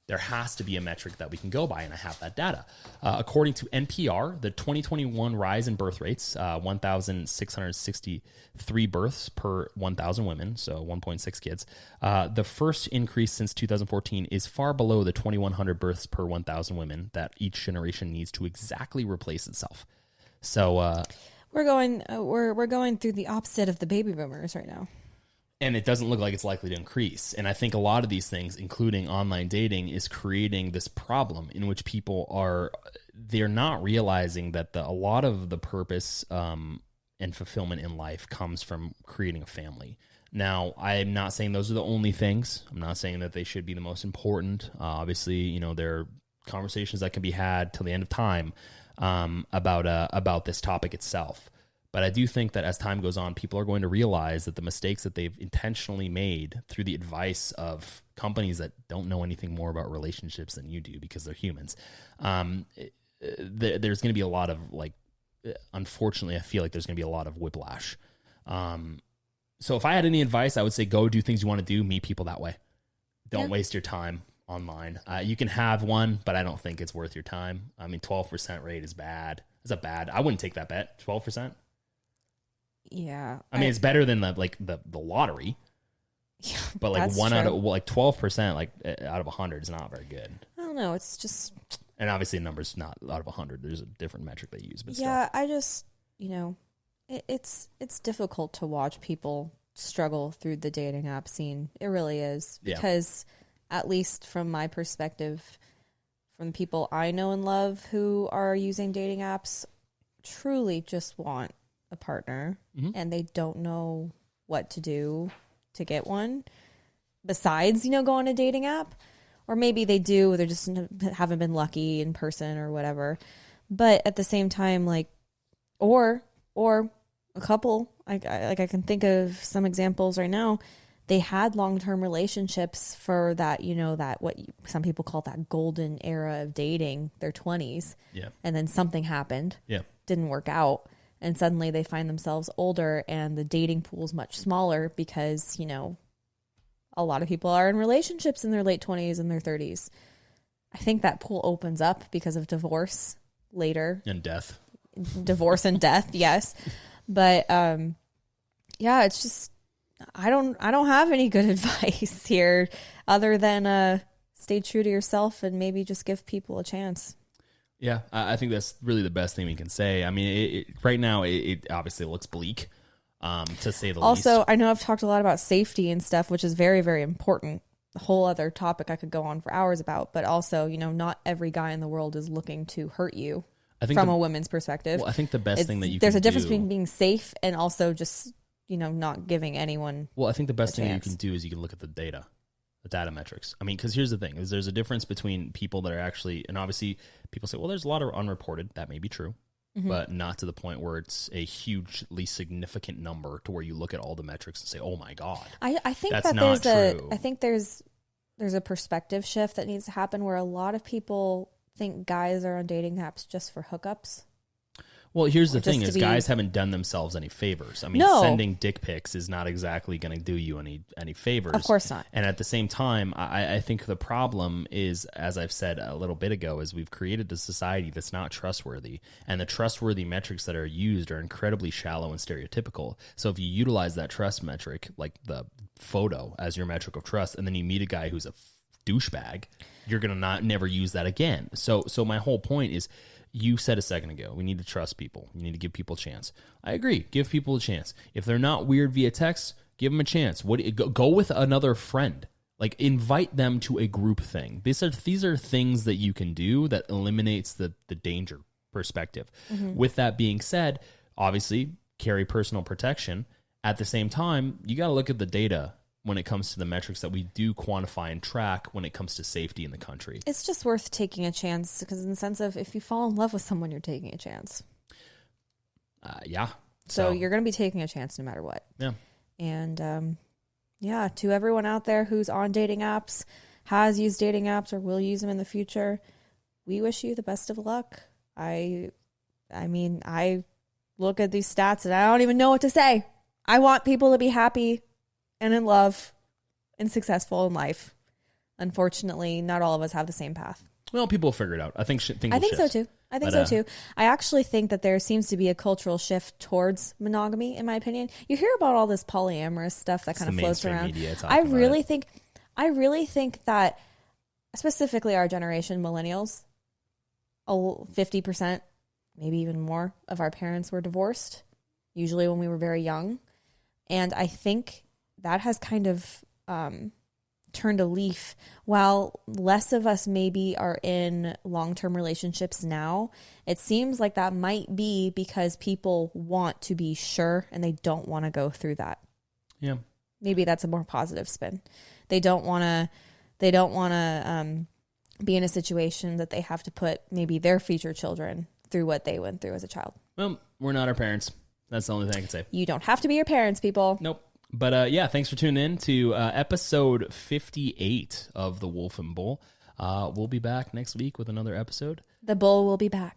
there has to be a metric that we can go by, and I have that data. According to NPR, the 2021 rise in birth rates, 1,663 births per 1,000 women, so 1.6 kids. The first increase since 2014 is far below the 2,100 births per 1,000 women that each generation needs to exactly replace itself. So we're going through the opposite of the baby boomers right now. And it doesn't look like it's likely to increase. And I think a lot of these things, including online dating, is creating this problem in which people they're not realizing that a lot of the purpose and fulfillment in life comes from creating a family. Now, I'm not saying those are the only things. I'm not saying that they should be the most important. Obviously, there are conversations that can be had till the end of time about this topic itself. But I do think that as time goes on, people are going to realize that the mistakes that they've intentionally made through the advice of companies that don't know anything more about relationships than you do because they're humans, there's going to be a lot of, unfortunately, I feel like there's going to be a lot of whiplash. So if I had any advice, I would say go do things you want to do, meet people that way. Don't waste your time online. You can have one, but I don't think it's worth your time. I mean, 12% rate is bad. It's a bad. I wouldn't take that bet. 12%. Yeah, I mean, it's better than the lottery. Yeah, but that's one true. out of 12%, out of 100 is not very good. I don't know. It's just, and obviously, the number's not out of 100. There's a different metric they use. But yeah, still. I just it's difficult to watch people struggle through the dating app scene. It really is. Yeah. Because at least from my perspective, from the people I know and love who are using dating apps, truly just want a partner and they don't know what to do to get one besides, go on a dating app. Or maybe they do, they just haven't been lucky in person or whatever. But at the same time, like, or a couple, I can think of some examples right now. They had long-term relationships for that, that what some people call that golden era of dating, their 20s. Yeah. And then something happened. Yeah. Didn't work out. And suddenly they find themselves older and the dating pool is much smaller because, a lot of people are in relationships in their late 20s and their 30s. I think that pool opens up because of divorce later. And death. Divorce and death, yes. But yeah, it's just I don't have any good advice here other than stay true to yourself and maybe just give people a chance. Yeah, I think that's really the best thing we can say. I mean, right now it obviously looks bleak, to say the least. Also, I know I've talked a lot about safety and stuff, which is very, very important. A whole other topic I could go on for hours about. But also, not every guy in the world is looking to hurt you from a woman's perspective. Well, I think the best thing that you there's can a difference do, between being safe and also just, not giving anyone. Well, I think the best thing that you chance. can do is you can look at the data metrics. I mean, because here's the thing: is there's a difference between people that are actually, and obviously people say, well, there's a lot of unreported. That may be true, but not to the point where it's a hugely significant number to where you look at all the metrics and say, oh my god, I think that's that not true. I think there's a perspective shift that needs to happen where a lot of people think guys are on dating apps just for hookups. Well, here's the Just thing: to is be- guys haven't done themselves any favors. I mean, No. sending dick pics is not exactly going to do you any favors. Of course not. And at the same time, I think the problem is, as I've said a little bit ago, is we've created a society that's not trustworthy, and the trustworthy metrics that are used are incredibly shallow and stereotypical. So if you utilize that trust metric, like the photo, as your metric of trust, and then you meet a guy who's a douchebag, you're going to never use that again. So my whole point is, you said a second ago, we need to trust people. You need to give people a chance. I agree. Give people a chance. If they're not weird via text, give them a chance. Go with another friend. Like, invite them to a group thing. These are things that you can do that eliminates the danger perspective. With that being said, obviously, carry personal protection. At the same time, you got to look at the data when it comes to the metrics that we do quantify and track when it comes to safety in the country. It's just worth taking a chance because in the sense of if you fall in love with someone, you're taking a chance. Yeah. So you're going to be taking a chance no matter what. Yeah. And yeah, to everyone out there who's on dating apps, has used dating apps or will use them in the future, we wish you the best of luck. I mean, I look at these stats and I don't even know what to say. I want people to be happy and in love and successful in life. Unfortunately, not all of us have the same path. Well, people will figure it out. I think things will so shift. too. I think so too. I actually think that there seems to be a cultural shift towards monogamy, in my opinion. You hear about all this polyamorous stuff that kind of floats mainstream around. media talking I about really think that specifically our generation, millennials, 50%, maybe even more of our parents were divorced, usually when we were very young. And I think that has kind of turned a leaf. While less of us maybe are in long-term relationships now, it seems like that might be because people want to be sure and they don't want to go through that. Yeah. Maybe that's a more positive spin. They don't want to be in a situation that they have to put maybe their future children through what they went through as a child. Well, we're not our parents. That's the only thing I can say. You don't have to be your parents, people. Nope. But yeah, thanks for tuning in to episode 58 of The Wolf and Bull. We'll be back next week with another episode. The bull will be back.